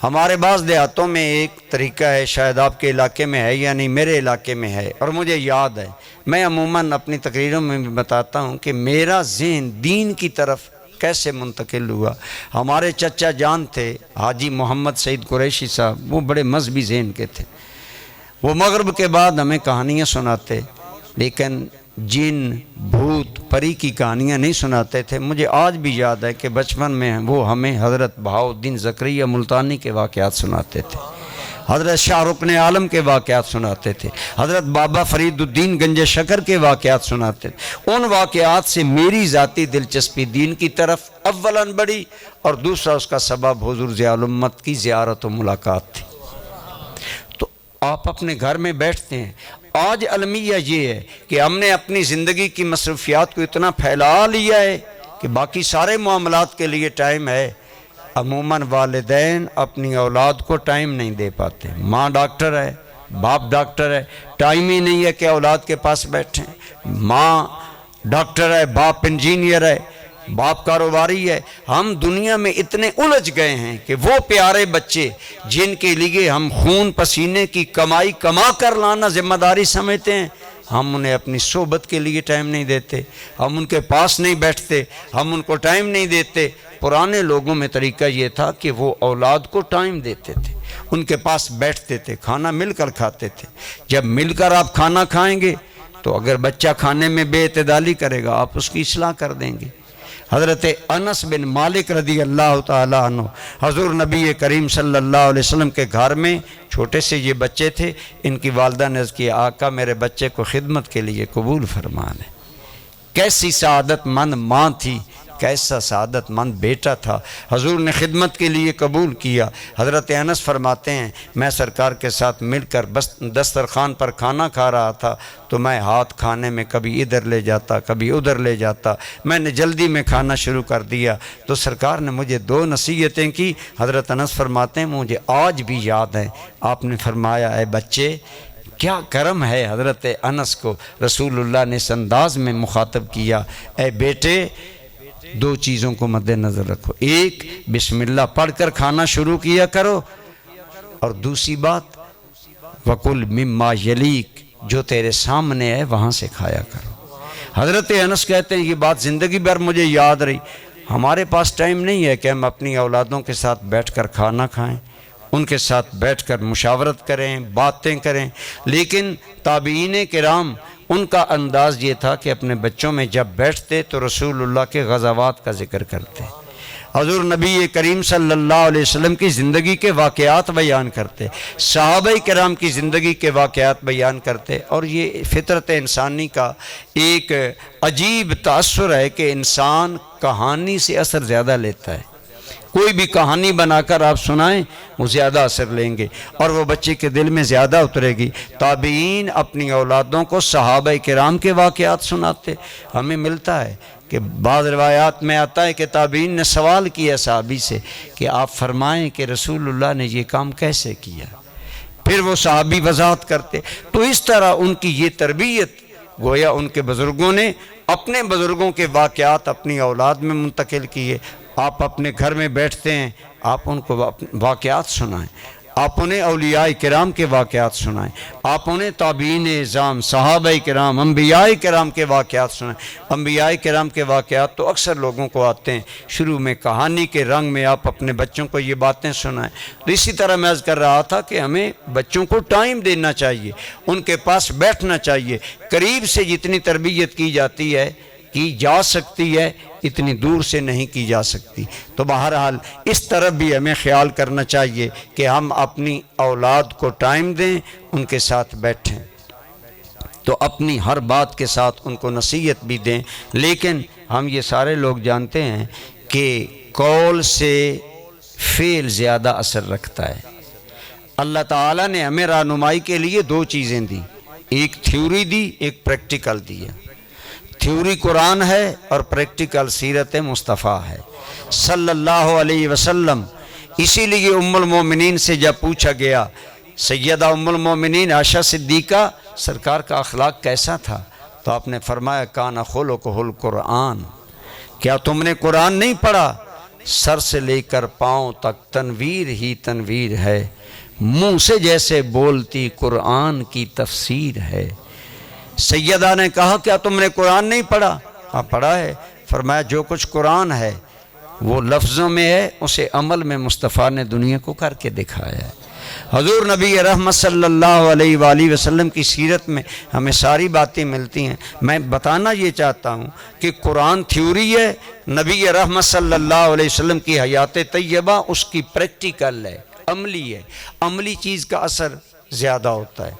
ہمارے بعض دیہاتوں میں ایک طریقہ ہے، شاید آپ کے علاقے میں ہے یا نہیں، میرے علاقے میں ہے اور مجھے یاد ہے۔ میں عموماً اپنی تقریروں میں بھی بتاتا ہوں کہ میرا ذہن دین کی طرف کیسے منتقل ہوا۔ ہمارے چچا جان تھے حاجی محمد سعید قریشی صاحب، وہ بڑے مذہبی ذہن کے تھے۔ وہ مغرب کے بعد ہمیں کہانیاں سناتے، لیکن جن بھوت پری کی کہانیاں نہیں سناتے تھے۔ مجھے آج بھی یاد ہے کہ بچپن میں وہ ہمیں حضرت بہاؤالدین زکریا ملتانی کے واقعات سناتے تھے، حضرت شاہ رکن عالم کے واقعات سناتے تھے، حضرت بابا فرید الدین گنج شکر کے واقعات سناتے تھے۔ ان واقعات سے میری ذاتی دلچسپی دین کی طرف اولاً بڑھی، اور دوسرا اس کا سبب حضور ضیاء الامت کی زیارت و ملاقات تھی۔ تو آپ اپنے گھر میں بیٹھتے ہیں۔ آج المیہ یہ ہے کہ ہم نے اپنی زندگی کی مصروفیات کو اتنا پھیلا لیا ہے کہ باقی سارے معاملات کے لیے ٹائم ہے۔ عموماً والدین اپنی اولاد کو ٹائم نہیں دے پاتے۔ ماں ڈاکٹر ہے، باپ ڈاکٹر ہے، ٹائم ہی نہیں ہے کہ اولاد کے پاس بیٹھیں۔ ماں ڈاکٹر ہے، باپ انجینئر ہے، باپ کاروباری ہے۔ ہم دنیا میں اتنے الجھ گئے ہیں کہ وہ پیارے بچے جن کے لیے ہم خون پسینے کی کمائی کما کر لانا ذمہ داری سمجھتے ہیں، ہم انہیں اپنی صحبت کے لیے ٹائم نہیں دیتے، ہم ان کے پاس نہیں بیٹھتے، ہم ان کو ٹائم نہیں دیتے۔ پرانے لوگوں میں طریقہ یہ تھا کہ وہ اولاد کو ٹائم دیتے تھے، ان کے پاس بیٹھتے تھے، کھانا مل کر کھاتے تھے۔ جب مل کر آپ کھانا کھائیں گے تو اگر بچہ کھانے میں بے اعتدالی کرے گا آپ اس کی اصلاح کر دیں گے۔ حضرت انس بن مالک رضی اللہ تعالیٰ عنہ حضور نبی کریم صلی اللہ علیہ وسلم کے گھر میں چھوٹے سے یہ بچے تھے۔ ان کی والدہ نے عرض کیا، آقا میرے بچے کو خدمت کے لیے قبول فرمانے۔ کیسی سعادت مند ماں تھی، کیسا سعادت مند بیٹا تھا، حضور نے خدمت کے لیے قبول کیا۔ حضرت انس فرماتے ہیں میں سرکار کے ساتھ مل کر بس دسترخوان پر کھانا کھا رہا تھا تو میں ہاتھ کھانے میں کبھی ادھر لے جاتا کبھی ادھر لے جاتا۔ میں نے جلدی میں کھانا شروع کر دیا تو سرکار نے مجھے 2 نصیحتیں کی۔ حضرت انس فرماتے ہیں مجھے آج بھی یاد ہے، آپ نے فرمایا اے بچے، کیا کرم ہے حضرت انس کو رسول اللہ نے اس انداز میں مخاطب کیا، اے بیٹے 2 چیزوں کو مد نظر رکھو، ایک بسم اللہ پڑھ کر کھانا شروع کیا کرو، اور دوسری بات وَقُلْ مِمَّا يَلِيكَ، جو تیرے سامنے ہے وہاں سے کھایا کرو۔ حضرت انس کہتے ہیں یہ بات زندگی بھر مجھے یاد رہی۔ ہمارے پاس ٹائم نہیں ہے کہ ہم اپنی اولادوں کے ساتھ بیٹھ کر کھانا کھائیں، ان کے ساتھ بیٹھ کر مشاورت کریں، باتیں کریں، لیکن تابعین کرام ان کا انداز یہ تھا کہ اپنے بچوں میں جب بیٹھتے تو رسول اللہ کے غزوات کا ذکر کرتے، حضور نبی کریم صلی اللہ علیہ وسلم کی زندگی کے واقعات بیان کرتے، صحابہ کرام کی زندگی کے واقعات بیان کرتے۔ اور یہ فطرت انسانی کا ایک عجیب تاثر ہے کہ انسان کہانی سے اثر زیادہ لیتا ہے۔ کوئی بھی کہانی بنا کر آپ سنائیں وہ زیادہ اثر لیں گے اور وہ بچے کے دل میں زیادہ اترے گی۔ تابعین اپنی اولادوں کو صحابہ کرام کے واقعات سناتے۔ ہمیں ملتا ہے کہ بعض روایات میں آتا ہے کہ تابعین نے سوال کیا صحابی سے کہ آپ فرمائیں کہ رسول اللہ نے یہ کام کیسے کیا، پھر وہ صحابی وضاحت کرتے۔ تو اس طرح ان کی یہ تربیت گویا ان کے بزرگوں نے اپنے بزرگوں کے واقعات اپنی اولاد میں منتقل کیے۔ آپ اپنے گھر میں بیٹھتے ہیں، آپ ان کو واقعات سنائیں، آپ انہیں اولیاء کرام کے واقعات سنائیں، آپ انہیں تابعین اعظام صحابہ کرام انبیاء کرام کے واقعات سنائیں۔ انبیاء کرام کے واقعات تو اکثر لوگوں کو آتے ہیں، شروع میں کہانی کے رنگ میں آپ اپنے بچوں کو یہ باتیں سنائیں۔ تو اسی طرح میں عرض کر رہا تھا کہ ہمیں بچوں کو ٹائم دینا چاہیے، ان کے پاس بیٹھنا چاہیے۔ قریب سے جتنی تربیت کی جاتی ہے کی جا سکتی ہے اتنی دور سے نہیں کی جا سکتی۔ تو بہرحال اس طرف بھی ہمیں خیال کرنا چاہیے کہ ہم اپنی اولاد کو ٹائم دیں، ان کے ساتھ بیٹھیں، تو اپنی ہر بات کے ساتھ ان کو نصیحت بھی دیں۔ لیکن ہم یہ سارے لوگ جانتے ہیں کہ قول سے فعل زیادہ اثر رکھتا ہے۔ اللہ تعالیٰ نے ہمیں رہنمائی کے لیے دو چیزیں دی، ایک تھیوری دی، ایک پریکٹیکل دی ہے۔ تھیوری قرآن ہے اور پریکٹیکل سیرت مصطفیٰ ہے صلی اللہ علیہ وسلم۔ اسی لیے ام المومنین سے جب پوچھا گیا، سیدہ ام المومنین عائشہ صدیقہ سرکار کا اخلاق کیسا تھا، تو آپ نے فرمایا کان خلقہ القرآن، کیا تم نے قرآن نہیں پڑھا؟ سر سے لے کر پاؤں تک تنویر ہی تنویر ہے، منہ سے جیسے بولتی قرآن کی تفسیر ہے۔ سیدہ نے کہا کیا تم نے قرآن نہیں پڑھا؟ ہاں پڑھا ہے۔ فرمایا جو کچھ قرآن ہے وہ لفظوں میں ہے، اسے عمل میں مصطفیٰ نے دنیا کو کر کے دکھایا ہے۔ حضور نبی رحمت صلی اللہ علیہ وآلہ وسلم کی سیرت میں ہمیں ساری باتیں ملتی ہیں۔ میں بتانا یہ چاہتا ہوں کہ قرآن تھیوری ہے، نبی رحمت صلی اللہ علیہ وسلم کی حیات طیبہ اس کی پریکٹیکل ہے، عملی ہے۔ عملی چیز کا اثر زیادہ ہوتا ہے۔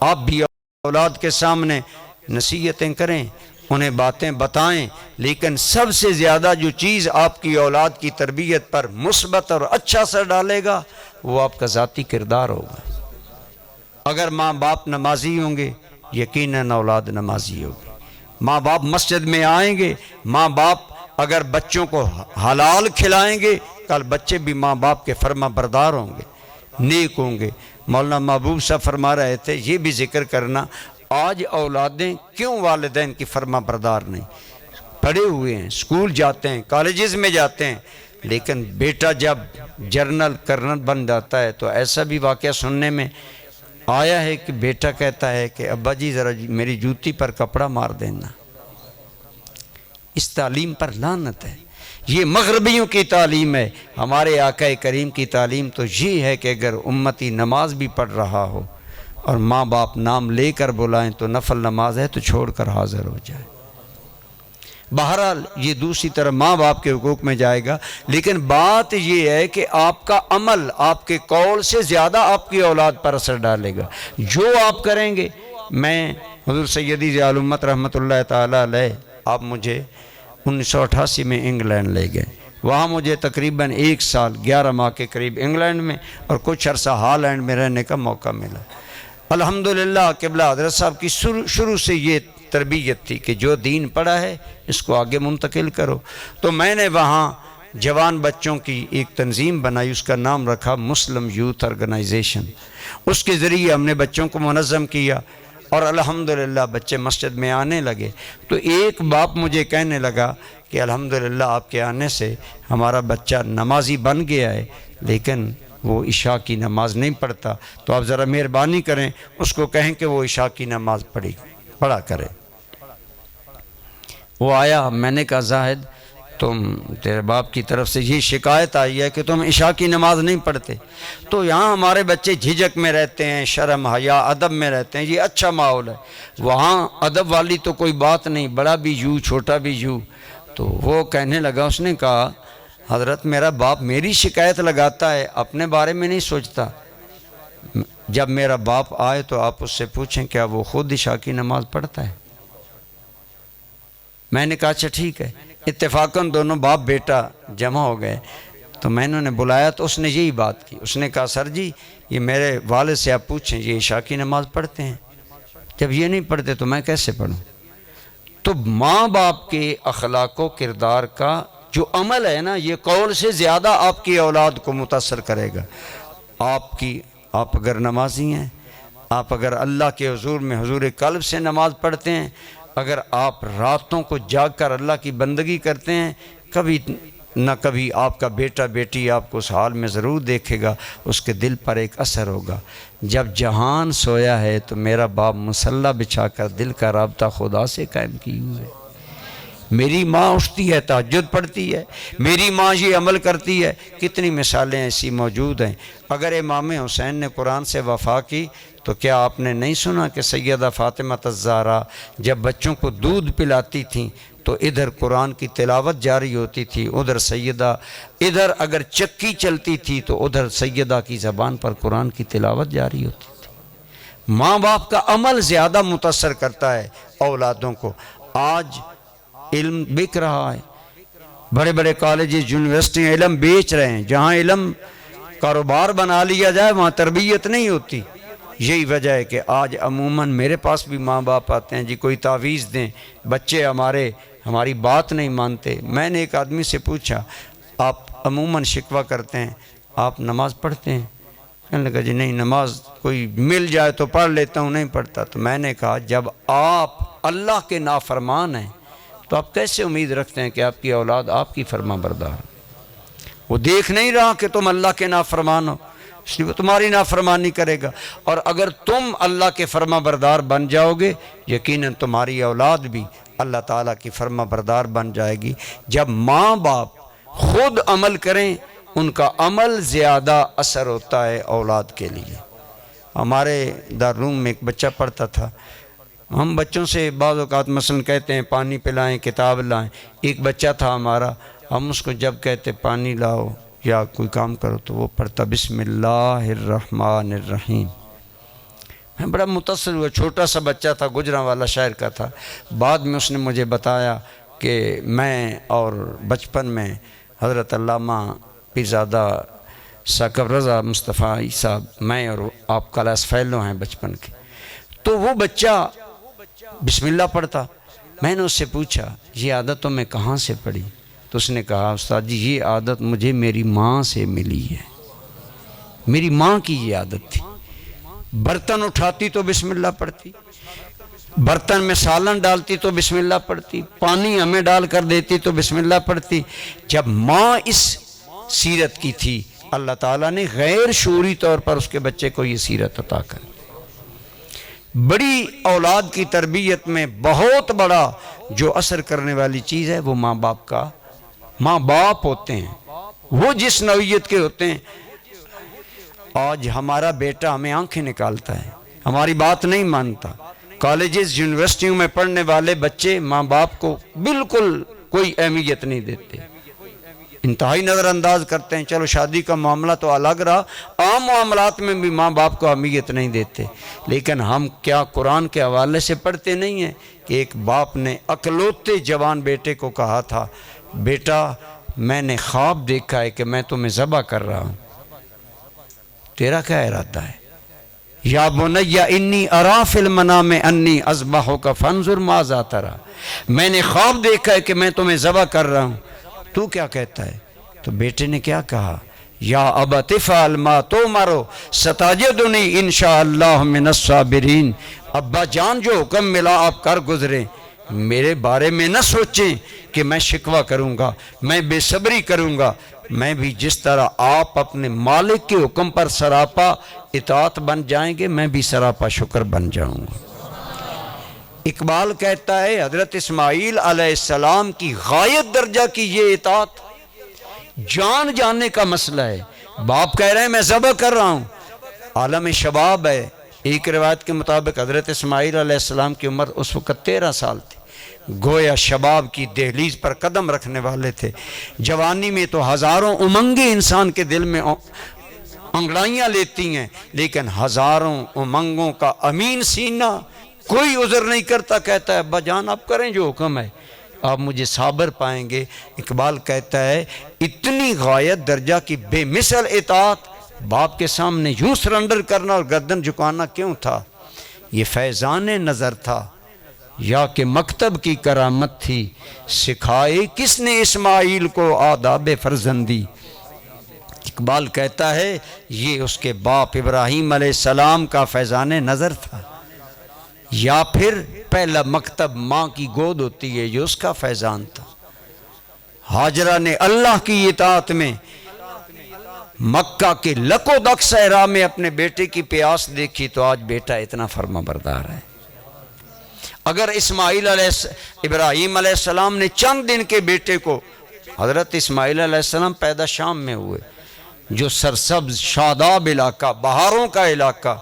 آپ بھی اولاد کے سامنے نصیحتیں کریں، انہیں باتیں بتائیں، لیکن سب سے زیادہ جو چیز آپ کی اولاد کی تربیت پر مثبت اور اچھا اثر ڈالے گا وہ آپ کا ذاتی کردار ہوگا۔ اگر ماں باپ نمازی ہوں گے یقیناً اولاد نمازی ہوگی۔ ماں باپ مسجد میں آئیں گے، ماں باپ اگر بچوں کو حلال کھلائیں گے، کل بچے بھی ماں باپ کے فرما بردار ہوں گے، نیک ہوں گے۔ مولانا محبوب صاحب فرما رہے تھے یہ بھی ذکر کرنا، آج اولادیں کیوں والدین کی فرما بردار نہیں؟ پڑھے ہوئے ہیں، اسکول جاتے ہیں، کالجز میں جاتے ہیں، لیکن بیٹا جب جرنل کرنل بن جاتا ہے تو ایسا بھی واقعہ سننے میں آیا ہے کہ بیٹا کہتا ہے کہ ابا جی ذرا میری جوتی پر کپڑا مار دینا۔ اس تعلیم پر لعنت ہے۔ یہ مغربیوں کی تعلیم ہے۔ ہمارے آقا کریم کی تعلیم تو یہ ہے کہ اگر امتی نماز بھی پڑھ رہا ہو اور ماں باپ نام لے کر بلائیں تو نفل نماز ہے تو چھوڑ کر حاضر ہو جائے۔ بہرحال یہ دوسری طرف ماں باپ کے حقوق میں جائے گا، لیکن بات یہ ہے کہ آپ کا عمل آپ کے قول سے زیادہ آپ کی اولاد پر اثر ڈالے گا۔ جو آپ کریں گے، میں حضور سیدی ضیاء الامت رحمۃ اللہ تعالیٰ علیہ، آپ مجھے 1988 میں انگلینڈ لے گئے، وہاں مجھے تقریباً 1 سال 11 ماہ کے قریب انگلینڈ میں اور کچھ عرصہ ہالینڈ میں رہنے کا موقع ملا۔ الحمدللہ قبلہ حضرت صاحب کی شروع سے یہ تربیت تھی کہ جو دین پڑھا ہے اس کو آگے منتقل کرو۔ تو میں نے وہاں جوان بچوں کی ایک تنظیم بنائی، اس کا نام رکھا مسلم یوتھ آرگنائزیشن۔ اس کے ذریعے ہم نے بچوں کو منظم کیا اور الحمدللہ بچے مسجد میں آنے لگے۔ تو ایک باپ مجھے کہنے لگا کہ الحمدللہ آپ کے آنے سے ہمارا بچہ نمازی بن گیا ہے، لیکن وہ عشاء کی نماز نہیں پڑھتا، تو آپ ذرا مہربانی کریں اس کو کہیں کہ وہ عشاء کی نماز پڑھا کرے۔ وہ آیا، میں نے کہا زاہد تیرے باپ کی طرف سے یہ شکایت آئی ہے کہ تم عشاء کی نماز نہیں پڑھتے۔ تو یہاں ہمارے بچے جھجک میں رہتے ہیں، شرم حیا ادب میں رہتے ہیں، یہ اچھا ماحول ہے۔ وہاں ادب والی تو کوئی بات نہیں، بڑا بھی یوں چھوٹا بھی یوں۔ تو وہ کہنے لگا، اس نے کہا حضرت میرا باپ میری شکایت لگاتا ہے، اپنے بارے میں نہیں سوچتا۔ جب میرا باپ آئے تو آپ اس سے پوچھیں کیا وہ خود عشاء کی نماز پڑھتا ہے؟ میں نے کہا اچھا ٹھیک ہے۔ اتفاقاً دونوں باپ بیٹا جمع ہو گئے، تو میں نے انہیں بلایا تو اس نے یہی بات کی۔ اس نے کہا سر جی یہ میرے والد سے آپ پوچھیں یہ عشاء کی نماز پڑھتے ہیں؟ جب یہ نہیں پڑھتے تو میں کیسے پڑھوں؟ تو ماں باپ کے اخلاق و کردار کا جو عمل ہے نا، یہ قول سے زیادہ آپ کی اولاد کو متاثر کرے گا۔ آپ اگر نمازی ہیں، آپ اگر اللہ کے حضور میں حضور قلب سے نماز پڑھتے ہیں، اگر آپ راتوں کو جاگ کر اللہ کی بندگی کرتے ہیں، کبھی نہ کبھی آپ کا بیٹا بیٹی آپ کو اس حال میں ضرور دیکھے گا، اس کے دل پر ایک اثر ہوگا۔ جب جہان سویا ہے تو میرا باپ مصلی بچھا کر دل کا رابطہ خدا سے قائم کی ہوئے۔ میری ماں اٹھتی ہے تہجد پڑھتی ہے، میری ماں یہ عمل کرتی ہے۔ کتنی مثالیں ایسی موجود ہیں۔ اگر امام حسین نے قرآن سے وفا کی تو کیا آپ نے نہیں سنا کہ سیدہ فاطمہ الزہرا جب بچوں کو دودھ پلاتی تھیں تو ادھر قرآن کی تلاوت جاری ہوتی تھی، ادھر سیدہ، ادھر اگر چکی چلتی تھی تو ادھر سیدہ کی زبان پر قرآن کی تلاوت جاری ہوتی تھی۔ ماں باپ کا عمل زیادہ متاثر کرتا ہے اولادوں کو۔ آج علم بک رہا ہے، بڑے بڑے کالجز یونیورسٹیاں علم بیچ رہے ہیں، جہاں علم کاروبار بنا لیا جائے وہاں تربیت نہیں ہوتی۔ یہی وجہ ہے کہ آج عموماً میرے پاس بھی ماں باپ آتے ہیں، جی کوئی تعویذ دیں، بچے ہماری بات نہیں مانتے۔ میں نے ایک آدمی سے پوچھا، آپ عموماً شکوہ کرتے ہیں، آپ نماز پڑھتے ہیں؟ کہنے لگا جی نہیں، نماز کوئی مل جائے تو پڑھ لیتا ہوں، نہیں پڑھتا۔ تو میں نے کہا جب آپ اللہ کے نافرمان ہیں تو آپ کیسے امید رکھتے ہیں کہ آپ کی اولاد آپ کی فرما بردار؟ وہ دیکھ نہیں رہا کہ تم اللہ کے نافرمان ہو، اس لیے وہ تمہاری نافرمانی کرے گا۔ اور اگر تم اللہ کے فرما بردار بن جاؤ گے، یقیناً تمہاری اولاد بھی اللہ تعالیٰ کی فرما بردار بن جائے گی۔ جب ماں باپ خود عمل کریں، ان کا عمل زیادہ اثر ہوتا ہے اولاد کے لیے۔ ہمارے دارالعلوم میں ایک بچہ پڑھتا تھا، ہم بچوں سے بعض اوقات مثلاً کہتے ہیں پانی پلائیں، کتاب لائیں۔ ایک بچہ تھا ہمارا، ہم اس کو جب کہتے پانی لاؤ یا کوئی کام کرو تو وہ پڑھتا بسم اللہ الرحمن الرحیم۔ میں بڑا متاثر ہوا، چھوٹا سا بچہ تھا، گجرانوالہ شہر کا تھا۔ بعد میں اس نے مجھے بتایا کہ میں اور بچپن میں حضرت علامہ پیرزادہ ثاقب رضا مصطفیٰ صاحب، میں اور آپ کلاس فیلو ہیں بچپن کے، تو وہ بچہ بسم اللہ پڑھتا۔ میں نے اس سے پوچھا یہ عادت تمہیں کہاں سے پڑھی؟ تو اس نے کہا استاد جی یہ عادت مجھے میری ماں سے ملی ہے، میری ماں کی یہ عادت تھی۔ برتن اٹھاتی تو بسم اللہ پڑھتی، برتن میں سالن ڈالتی تو بسم اللہ پڑھتی، پانی ہمیں ڈال کر دیتی تو بسم اللہ پڑھتی۔ جب ماں اس سیرت کی تھی، اللہ تعالیٰ نے غیر شعوری طور پر اس کے بچے کو یہ سیرت عطا کر۔ بڑی اولاد کی تربیت میں بہت بڑا جو اثر کرنے والی چیز ہے وہ ماں باپ ہوتے ہیں، وہ جس نوعیت کے ہوتے ہیں۔ آج ہمارا بیٹا ہمیں آنکھیں نکالتا ہے، ہماری بات نہیں مانتا۔ کالجز یونیورسٹیوں میں پڑھنے والے بچے ماں باپ کو بالکل کوئی اہمیت نہیں دیتے، انتہائی نظر انداز کرتے ہیں۔ چلو شادی کا معاملہ تو الگ رہا، عام معاملات میں بھی ماں باپ کو اہمیت نہیں دیتے۔ لیکن ہم کیا قرآن کے حوالے سے پڑھتے نہیں ہیں کہ ایک باپ نے اکلوتے جوان بیٹے کو کہا تھا، بیٹا میں نے خواب دیکھا ہے کہ میں تمہیں ذبح کر رہا ہوں، تیرا کیا ارادہ ہے؟ یا بنی انی ارا فی المنام انی اذبحک فانظر ماذا تری، میں نے خواب دیکھا ہے کہ میں تمہیں ذبح کر رہا ہوں، تو کیا کہتا ہے؟ تو بیٹے نے کیا کہا؟ یا ابت افعل ما تؤمر ستجدنی انشاءاللہ من الصابرین، ابا جان جو حکم ملا آپ کر گزریں، میرے بارے میں نہ سوچیں کہ میں شکوہ کروں گا، میں بے صبری کروں گا۔ میں بھی جس طرح آپ اپنے مالک کے حکم پر سراپا اطاعت بن جائیں گے، میں بھی سراپا شکر بن جاؤں گا۔ اقبال کہتا ہے حضرت اسماعیل علیہ السلام کی غایت درجہ کی یہ اطاعت جان جاننے کا مسئلہ ہے۔ باپ کہہ رہے ہیں میں ذبح کر رہا ہوں، عالم شباب ہے۔ ایک روایت کے مطابق حضرت اسماعیل علیہ السلام کی عمر اس وقت 13 سال تھی، گویا شباب کی دہلیز پر قدم رکھنے والے تھے۔ جوانی میں تو ہزاروں امنگیں انسان کے دل میں انگڑائیاں لیتی ہیں، لیکن ہزاروں امنگوں کا امین سینہ کوئی عذر نہیں کرتا، کہتا ہے ابا جان آپ کریں جو حکم ہے، آپ مجھے صابر پائیں گے۔ اقبال کہتا ہے اتنی غایت درجہ کی بے مثل اطاعت باپ کے سامنے یوں سرنڈر کرنا اور گردن جھکانا کیوں تھا؟ یہ فیضان نظر تھا یا کہ مکتب کی کرامت تھی؟ سکھائے کس نے اسماعیل کو آداب فرزندی؟ اقبال کہتا ہے یہ اس کے باپ ابراہیم علیہ السلام کا فیضان نظر تھا، یا پھر پہلا مکتب ماں کی گود ہوتی ہے یہ اس کا فیضان تھا۔ ہاجرہ نے اللہ کی اطاعت میں مکہ کے لک و دک صحرا میں اپنے بیٹے کی پیاس دیکھی تو آج بیٹا اتنا فرما بردار ہے۔ اگر ابراہیم علیہ السلام نے چند دن کے بیٹے کو، حضرت اسماعیل علیہ السلام پیدا شام میں ہوئے، جو سرسبز شاداب علاقہ، بہاروں کا علاقہ،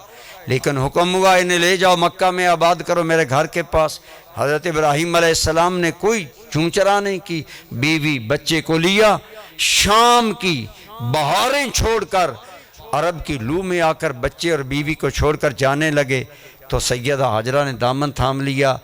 لیکن حکم ہوا انہیں لے جاؤ مکہ میں آباد کرو میرے گھر کے پاس۔ حضرت ابراہیم علیہ السلام نے کوئی چونچرا نہیں کی، بیوی بچے کو لیا، شام کی بہاریں چھوڑ کر عرب کی لو میں آ کر بچے اور بیوی کو چھوڑ کر جانے لگے تو سیدہ حاجرہ نے دامن تھام لیا،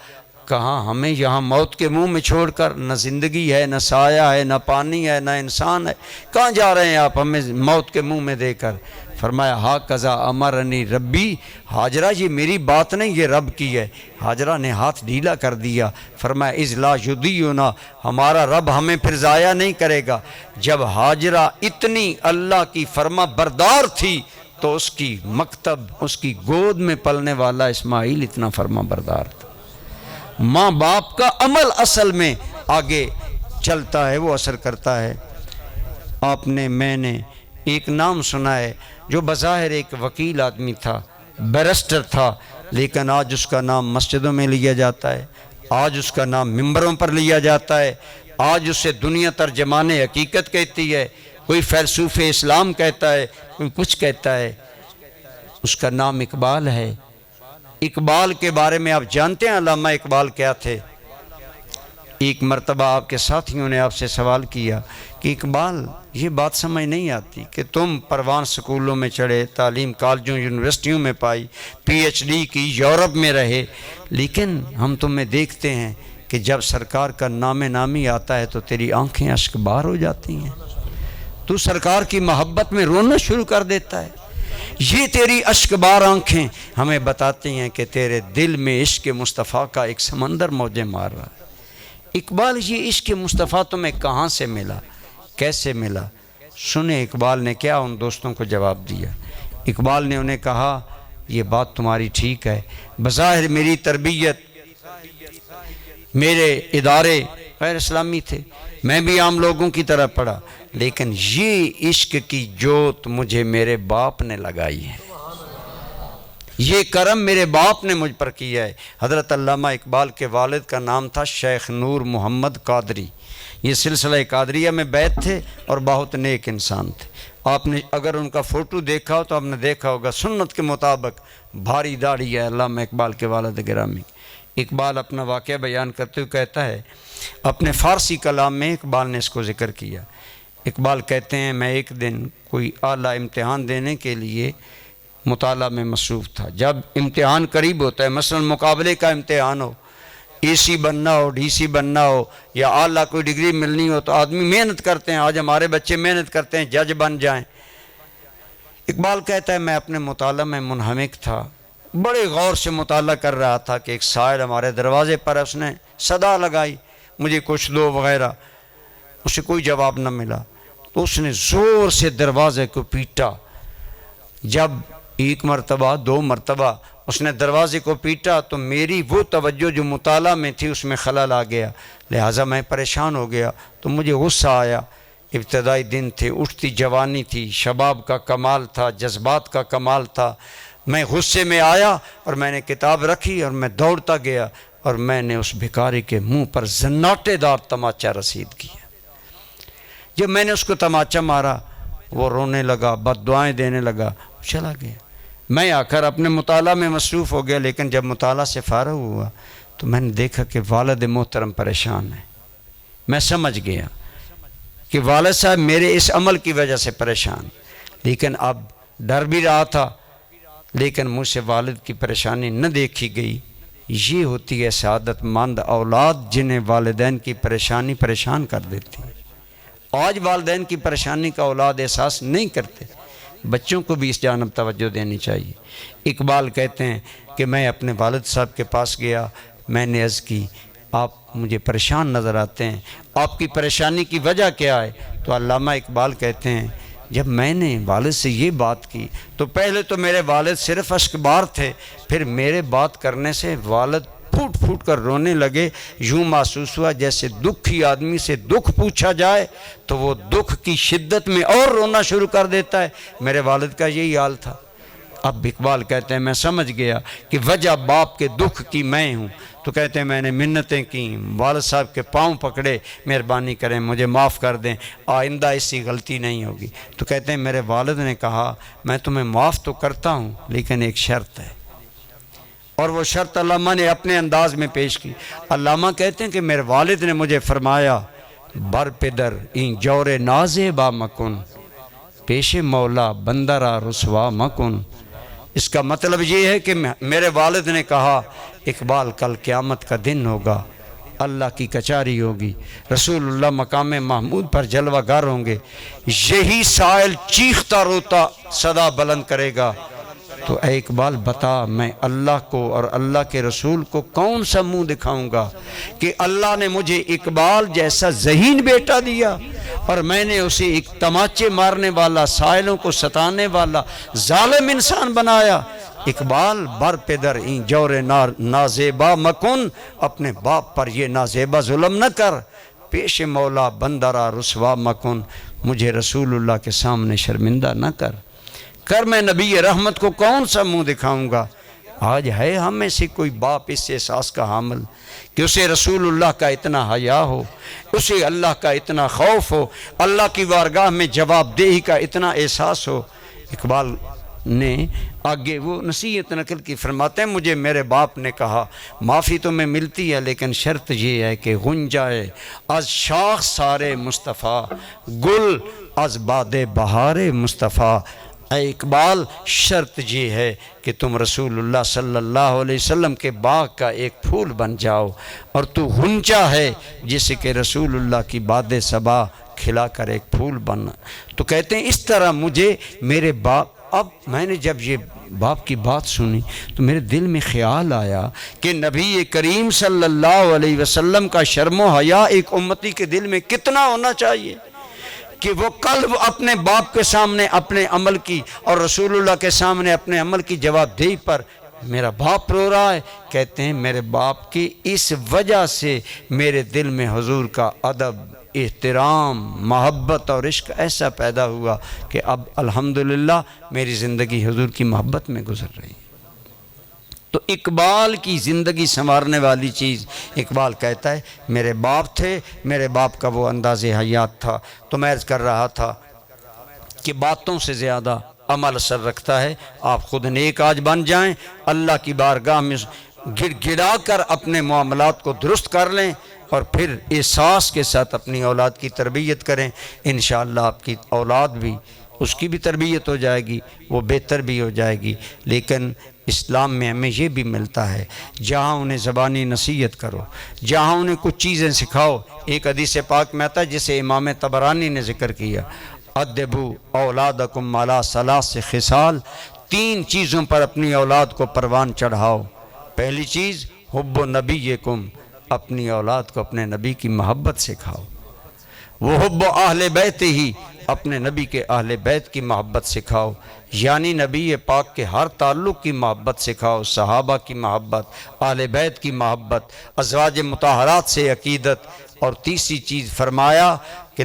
کہاں ہمیں یہاں موت کے منہ میں چھوڑ کر، نہ زندگی ہے، نہ سایہ ہے، نہ پانی ہے، نہ انسان ہے، کہاں جا رہے ہیں آپ ہمیں موت کے منہ میں دے کر؟ فرمایا ہا قضا امرنی ربی، حاجرہ یہ میری بات نہیں، یہ رب کی ہے۔ حاجرہ نے ہاتھ ڈھیلا کر دیا، فرمایا اذ لا یضیعنا، ہمارا رب ہمیں پھر ضائع نہیں کرے گا۔ جب حاجرہ اتنی اللہ کی فرما بردار تھی تو اس کی مکتب، اس کی گود میں پلنے والا اسماعیل اتنا فرما بردار تھا۔ ماں باپ کا عمل اصل میں آگے چلتا ہے، وہ اثر کرتا ہے۔ آپ نے، میں نے ایک نام سنا ہے جو بظاہر ایک وکیل آدمی تھا، بیرسٹر تھا، لیکن آج اس کا نام مسجدوں میں لیا جاتا ہے، آج اس کا نام ممبروں پر لیا جاتا ہے، آج اسے دنیا ترجمان حقیقت کہتی ہے، کوئی فیلسوف اسلام کہتا ہے، کوئی کچھ کہتا ہے۔ اس کا نام اقبال ہے۔ اقبال کے بارے میں آپ جانتے ہیں علامہ اقبال کیا تھے؟ ایک مرتبہ آپ کے ساتھیوں نے آپ سے سوال کیا کہ اقبال یہ بات سمجھ نہیں آتی کہ تم پروان سکولوں میں چڑھے، تعلیم کالجوں یونیورسٹیوں میں پائی، پی ایچ ڈی کی، یورپ میں رہے، لیکن ہم تمہیں دیکھتے ہیں کہ جب سرکار کا نام نامی آتا ہے تو تیری آنکھیں اشک بار ہو جاتی ہیں، تو سرکار کی محبت میں رونا شروع کر دیتا ہے۔ یہ تیری اشک بار آنکھیں ہمیں بتاتی ہیں کہ تیرے دل میں عشق مصطفیٰ کا ایک سمندر موجیں مار رہا ہے۔ اقبال یہ عشق مصطفیٰ تمہیں کہاں سے ملا، کیسے ملا؟ سنیں اقبال نے کیا ان دوستوں کو جواب دیا۔ اقبال نے انہیں کہا یہ بات تمہاری ٹھیک ہے، بظاہر میری تربیت، میرے ادارے غیر اسلامی تھے، میں بھی عام لوگوں کی طرح پڑھا، لیکن یہ عشق کی جوت مجھے میرے باپ نے لگائی ہے، یہ کرم میرے باپ نے مجھ پر کیا ہے۔ حضرت علامہ اقبال کے والد کا نام تھا شیخ نور محمد قادری، یہ سلسلہ قادریہ میں بیعت تھے اور بہت نیک انسان تھے۔ آپ نے اگر ان کا فوٹو دیکھا ہو تو آپ نے دیکھا ہوگا سنت کے مطابق بھاری داڑھی ہے علامہ اقبال کے والد گرامی۔ اقبال اپنا واقعہ بیان کرتے ہوئے کہتا ہے، اپنے فارسی کلام میں اقبال نے اس کو ذکر کیا۔ اقبال کہتے ہیں میں ایک دن کوئی اعلیٰ امتحان دینے کے لیے مطالعہ میں مصروف تھا۔ جب امتحان قریب ہوتا ہے، مثلا مقابلے کا امتحان ہو، اے سی بننا ہو، ڈی سی بننا ہو، یا اعلیٰ کوئی ڈگری ملنی ہو تو آدمی محنت کرتے ہیں، آج ہمارے بچے محنت کرتے ہیں جج بن جائیں۔ اقبال کہتا ہے میں اپنے مطالعہ میں منہمک تھا، بڑے غور سے مطالعہ کر رہا تھا کہ ایک سائل ہمارے دروازے پر، اس نے صدا لگائی مجھے کچھ دو وغیرہ، اسے کوئی جواب نہ ملا تو اس نے زور سے دروازے کو پیٹا۔ جب ایک مرتبہ، دو مرتبہ اس نے دروازے کو پیٹا تو میری وہ توجہ جو مطالعہ میں تھی اس میں خلل آ گیا، لہٰذا میں پریشان ہو گیا تو مجھے غصہ آیا۔ ابتدائی دن تھے، اٹھتی جوانی تھی، شباب کا کمال تھا، جذبات کا کمال تھا، میں غصے میں آیا اور میں نے کتاب رکھی اور میں دوڑتا گیا اور میں نے اس بھکاری کے منہ پر زناٹے دار تماچا رسید کیا۔ جب میں نے اس کو تماچا مارا وہ رونے لگا، بد دعائیں دینے لگا، چلا گیا۔ میں آ کر اپنے مطالعہ میں مصروف ہو گیا، لیکن جب مطالعہ سے فارغ ہوا تو میں نے دیکھا کہ والد محترم پریشان ہے۔ میں سمجھ گیا کہ والد صاحب میرے اس عمل کی وجہ سے پریشان، لیکن اب ڈر بھی رہا تھا، لیکن مجھ سے والد کی پریشانی نہ دیکھی گئی۔ یہ ہوتی ہے سعادت مند اولاد جنہیں والدین کی پریشانی پریشان کر دیتی ہے۔ آج والدین کی پریشانی کا اولاد احساس نہیں کرتے، بچوں کو بھی اس جانب توجہ دینی چاہیے۔ اقبال کہتے ہیں کہ میں اپنے والد صاحب کے پاس گیا، میں نے عرض کی آپ مجھے پریشان نظر آتے ہیں، آپ کی پریشانی کی وجہ کیا ہے؟ تو علامہ اقبال کہتے ہیں جب میں نے والد سے یہ بات کی تو پہلے تو میرے والد صرف اشکبار تھے، پھر میرے بات کرنے سے والد پھوٹ پھوٹ کر رونے لگے۔ یوں محسوس ہوا جیسے دکھی آدمی سے دکھ پوچھا جائے تو وہ دکھ کی شدت میں اور رونا شروع کر دیتا ہے۔ میرے والد کا یہی حال تھا۔ اب اقبال کہتے ہیں میں سمجھ گیا کہ وجہ باپ کے دکھ کی میں ہوں، تو کہتے ہیں میں نے منتیں کی، والد صاحب کے پاؤں پکڑے، مہربانی کریں مجھے معاف کر دیں، آئندہ ایسی غلطی نہیں ہوگی۔ تو کہتے ہیں میرے والد نے کہا میں تمہیں معاف تو کرتا ہوں لیکن ایک شرط ہے، اور وہ شرط علامہ نے اپنے انداز میں پیش کی۔ علامہ کہتے ہیں کہ میرے والد نے مجھے فرمایا بر پدر این جور نازے با مکن، پیش مولا بندہ را رسوا مکن۔ اس کا مطلب یہ ہے کہ میرے والد نے کہا اقبال کل قیامت کا دن ہوگا، اللہ کی کچہری ہوگی، رسول اللہ مقام محمود پر جلوہ گر ہوں گے، یہی سائل چیختا روتا صدا بلند کرے گا، تو اے اقبال بتا میں اللہ کو اور اللہ کے رسول کو کون سا منہ دکھاؤں گا کہ اللہ نے مجھے اقبال جیسا ذہین بیٹا دیا اور میں نے اسے ایک تماچے مارنے والا، سائلوں کو ستانے والا ظالم انسان بنایا۔ اقبال بر پدر این جور نازیبا مکن، اپنے باپ پر یہ نازیبا ظلم نہ کر، پیش مولا بندرا رسوا مکن، مجھے رسول اللہ کے سامنے شرمندہ نہ کر میں نبی رحمت کو کون سا منہ دکھاؤں گا۔ آج ہے ہم میں سے کوئی باپ اس احساس کا حامل کہ اسے رسول اللہ کا اتنا حیا ہو، اسے اللہ کا اتنا خوف ہو، اللہ کی بارگاہ میں جواب دہی کا اتنا احساس ہو۔ اقبال نے آگے وہ نصیحت نقل کی، فرماتے ہیں مجھے میرے باپ نے کہا معافی تو میں ملتی ہے لیکن شرط یہ ہے کہ غنجائے از شاخ سارے مصطفیٰ، گل از باد بہار مصطفیٰ۔ اے اقبال شرط یہ ہے کہ تم رسول اللہ صلی اللہ علیہ وسلم کے باغ کا ایک پھول بن جاؤ، اور تو غنچہ ہے جسے کہ رسول اللہ کی باد صبا کھلا کر ایک پھول بننا۔ تو کہتے ہیں اس طرح مجھے میرے باپ، اب میں نے جب یہ باپ کی بات سنی تو میرے دل میں خیال آیا کہ نبی کریم صلی اللہ علیہ وسلم کا شرم و حیا ایک امتی کے دل میں کتنا ہونا چاہیے کہ وہ قلب اپنے باپ کے سامنے اپنے عمل کی اور رسول اللہ کے سامنے اپنے عمل کی جواب دہی پر، میرا باپ رو رہا ہے، کہتے ہیں میرے باپ کی اس وجہ سے میرے دل میں حضور کا ادب، احترام، محبت اور عشق ایسا پیدا ہوا کہ اب الحمدللہ میری زندگی حضور کی محبت میں گزر رہی ہے۔ تو اقبال کی زندگی سنوارنے والی چیز، اقبال کہتا ہے میرے باپ تھے، میرے باپ کا وہ انداز حیات تھا۔ تو میں عرض کر رہا تھا کہ باتوں سے زیادہ عمل اثر رکھتا ہے۔ آپ خود نیک آج بن جائیں، اللہ کی بارگاہ میں گڑ گڑا کر اپنے معاملات کو درست کر لیں اور پھر احساس کے ساتھ اپنی اولاد کی تربیت کریں، انشاءاللہ آپ کی اولاد بھی، اس کی بھی تربیت ہو جائے گی، وہ بہتر بھی ہو جائے گی۔ لیکن اسلام میں ہمیں یہ بھی ملتا ہے جہاں انہیں زبانی نصیحت کرو، جہاں انہیں کچھ چیزیں سکھاؤ۔ ایک حدیث پاک میں آتا ہے جسے امام طبرانی نے ذکر کیا، ادبو اولادکم علی ثلاث خصال، 3 چیزوں پر اپنی اولاد کو پروان چڑھاؤ۔ پہلی چیز حب نبیکم، اپنی اولاد کو اپنے نبی کی محبت سکھاؤ۔ وہ حب اہل بیت ہی، اپنے نبی کے اہل بیت کی محبت سکھاؤ، یعنی نبی پاک کے ہر تعلق کی محبت سکھاؤ، صحابہ کی محبت، اہل بیت کی محبت، ازواج مطہرات سے عقیدت۔ اور تیسری چیز فرمایا کہ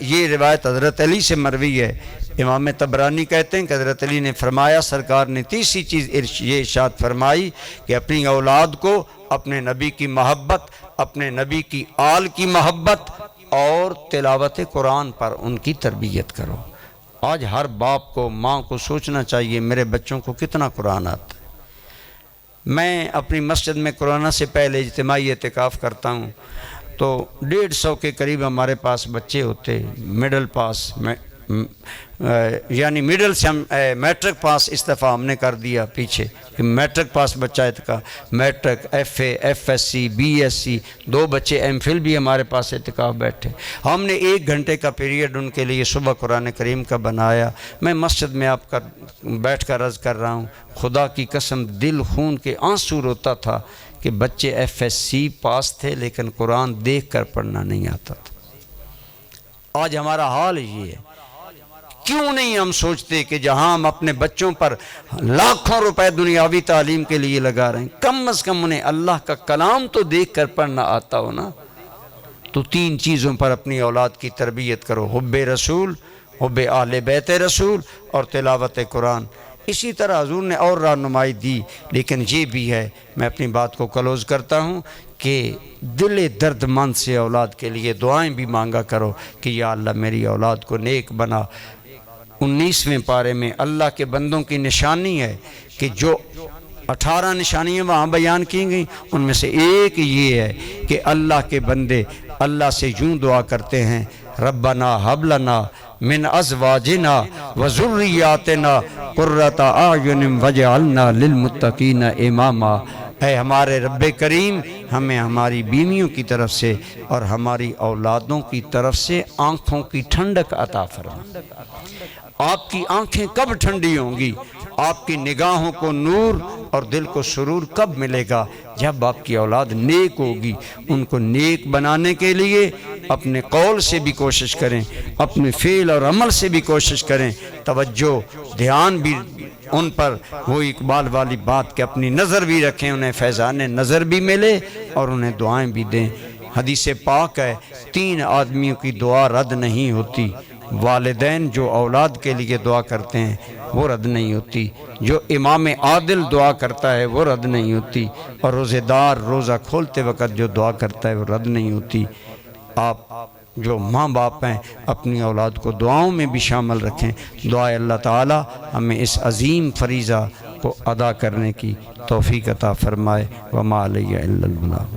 یہ روایت حضرت علی سے مروی ہے، امام طبرانی کہتے ہیں کہ حضرت علی نے فرمایا، سرکار نے تیسری چیز یہ ارشاد فرمائی کہ اپنی اولاد کو اپنے نبی کی محبت، اپنے نبی کی آل کی محبت اور تلاوت قرآن پر ان کی تربیت کرو۔ آج ہر باپ کو، ماں کو سوچنا چاہیے میرے بچوں کو کتنا قرآن آتا ہے۔ میں اپنی مسجد میں کورونا سے پہلے اجتماعی اعتکاف کرتا ہوں تو 150 کے قریب ہمارے پاس بچے ہوتے، مڈل پاس یعنی مڈل سے ہم میٹرک پاس اس دفعہ ہم نے کر دیا پیچھے کہ میٹرک پاس بچہ اعتکاف، matric, F A, F S C, B S C, 2 بچے ایم فل بھی ہمارے پاس اعتکاف بیٹھے۔ ہم نے 1 گھنٹے کا پیریڈ ان کے لیے صبح قرآن کریم کا بنایا۔ میں مسجد میں آپ کا بیٹھ کر عرض کر رہا ہوں، خدا کی قسم دل خون کے آنسو روتا تھا کہ بچے ایف ایس سی پاس تھے لیکن قرآن دیکھ کر پڑھنا نہیں آتا تھا۔ آج ہمارا حال یہ ہے، کیوں نہیں ہم سوچتے کہ جہاں ہم اپنے بچوں پر لاکھوں روپے دنیاوی تعلیم کے لیے لگا رہے ہیں، کم از کم انہیں اللہ کا کلام تو دیکھ کر پڑھنا آتا ہو نا۔ تو 3 چیزوں پر اپنی اولاد کی تربیت کرو، حب رسول، حب اہل بیت رسول اور تلاوت قرآن۔ اسی طرح حضور نے اور رہنمائی دی، لیکن یہ بھی ہے، میں اپنی بات کو کلوز کرتا ہوں، کہ دل درد مند سے اولاد کے لیے دعائیں بھی مانگا کرو کہ یا اللہ میری اولاد کو نیک بنا۔ 19ویں پارے میں اللہ کے بندوں کی نشانی ہے کہ جو 18 نشانیاں وہاں بیان کی گئیں، ان میں سے ایک یہ ہے کہ اللہ کے بندے اللہ سے یوں دعا کرتے ہیں، ربنا حب لنا من ازواجنا وذریاتنا قرۃ اعین واجعلنا للمتقین اماما۔ اے ہمارے رب کریم، ہمیں ہماری بیویوں کی طرف سے اور ہماری اولادوں کی طرف سے آنکھوں کی ٹھنڈک عطا فرما۔ آپ کی آنکھیں کب ٹھنڈی ہوں گی؟ آپ کی نگاہوں کو نور اور دل کو سرور کب ملے گا؟ جب آپ کی اولاد نیک ہوگی۔ ان کو نیک بنانے کے لیے اپنے قول سے بھی کوشش کریں، اپنے فعل اور عمل سے بھی کوشش کریں، توجہ دھیان بھی ان پر، وہ اقبال والی بات کہ اپنی نظر بھی رکھیں، انہیں فیضان نظر بھی ملے اور انہیں دعائیں بھی دیں۔ حدیث پاک ہے 3 آدمیوں کی دعا رد نہیں ہوتی، والدین جو اولاد کے لیے دعا کرتے ہیں وہ رد نہیں ہوتی، جو امام عادل دعا کرتا ہے وہ رد نہیں ہوتی، اور روزہ دار روزہ کھولتے وقت جو دعا کرتا ہے وہ رد نہیں ہوتی۔ آپ جو ماں باپ ہیں اپنی اولاد کو دعاؤں میں بھی شامل رکھیں۔ دعائے اللہ تعالی ہمیں اس عظیم فریضہ کو ادا کرنے کی توفیق عطا فرمائے۔ وما علیہ الا البلاغ۔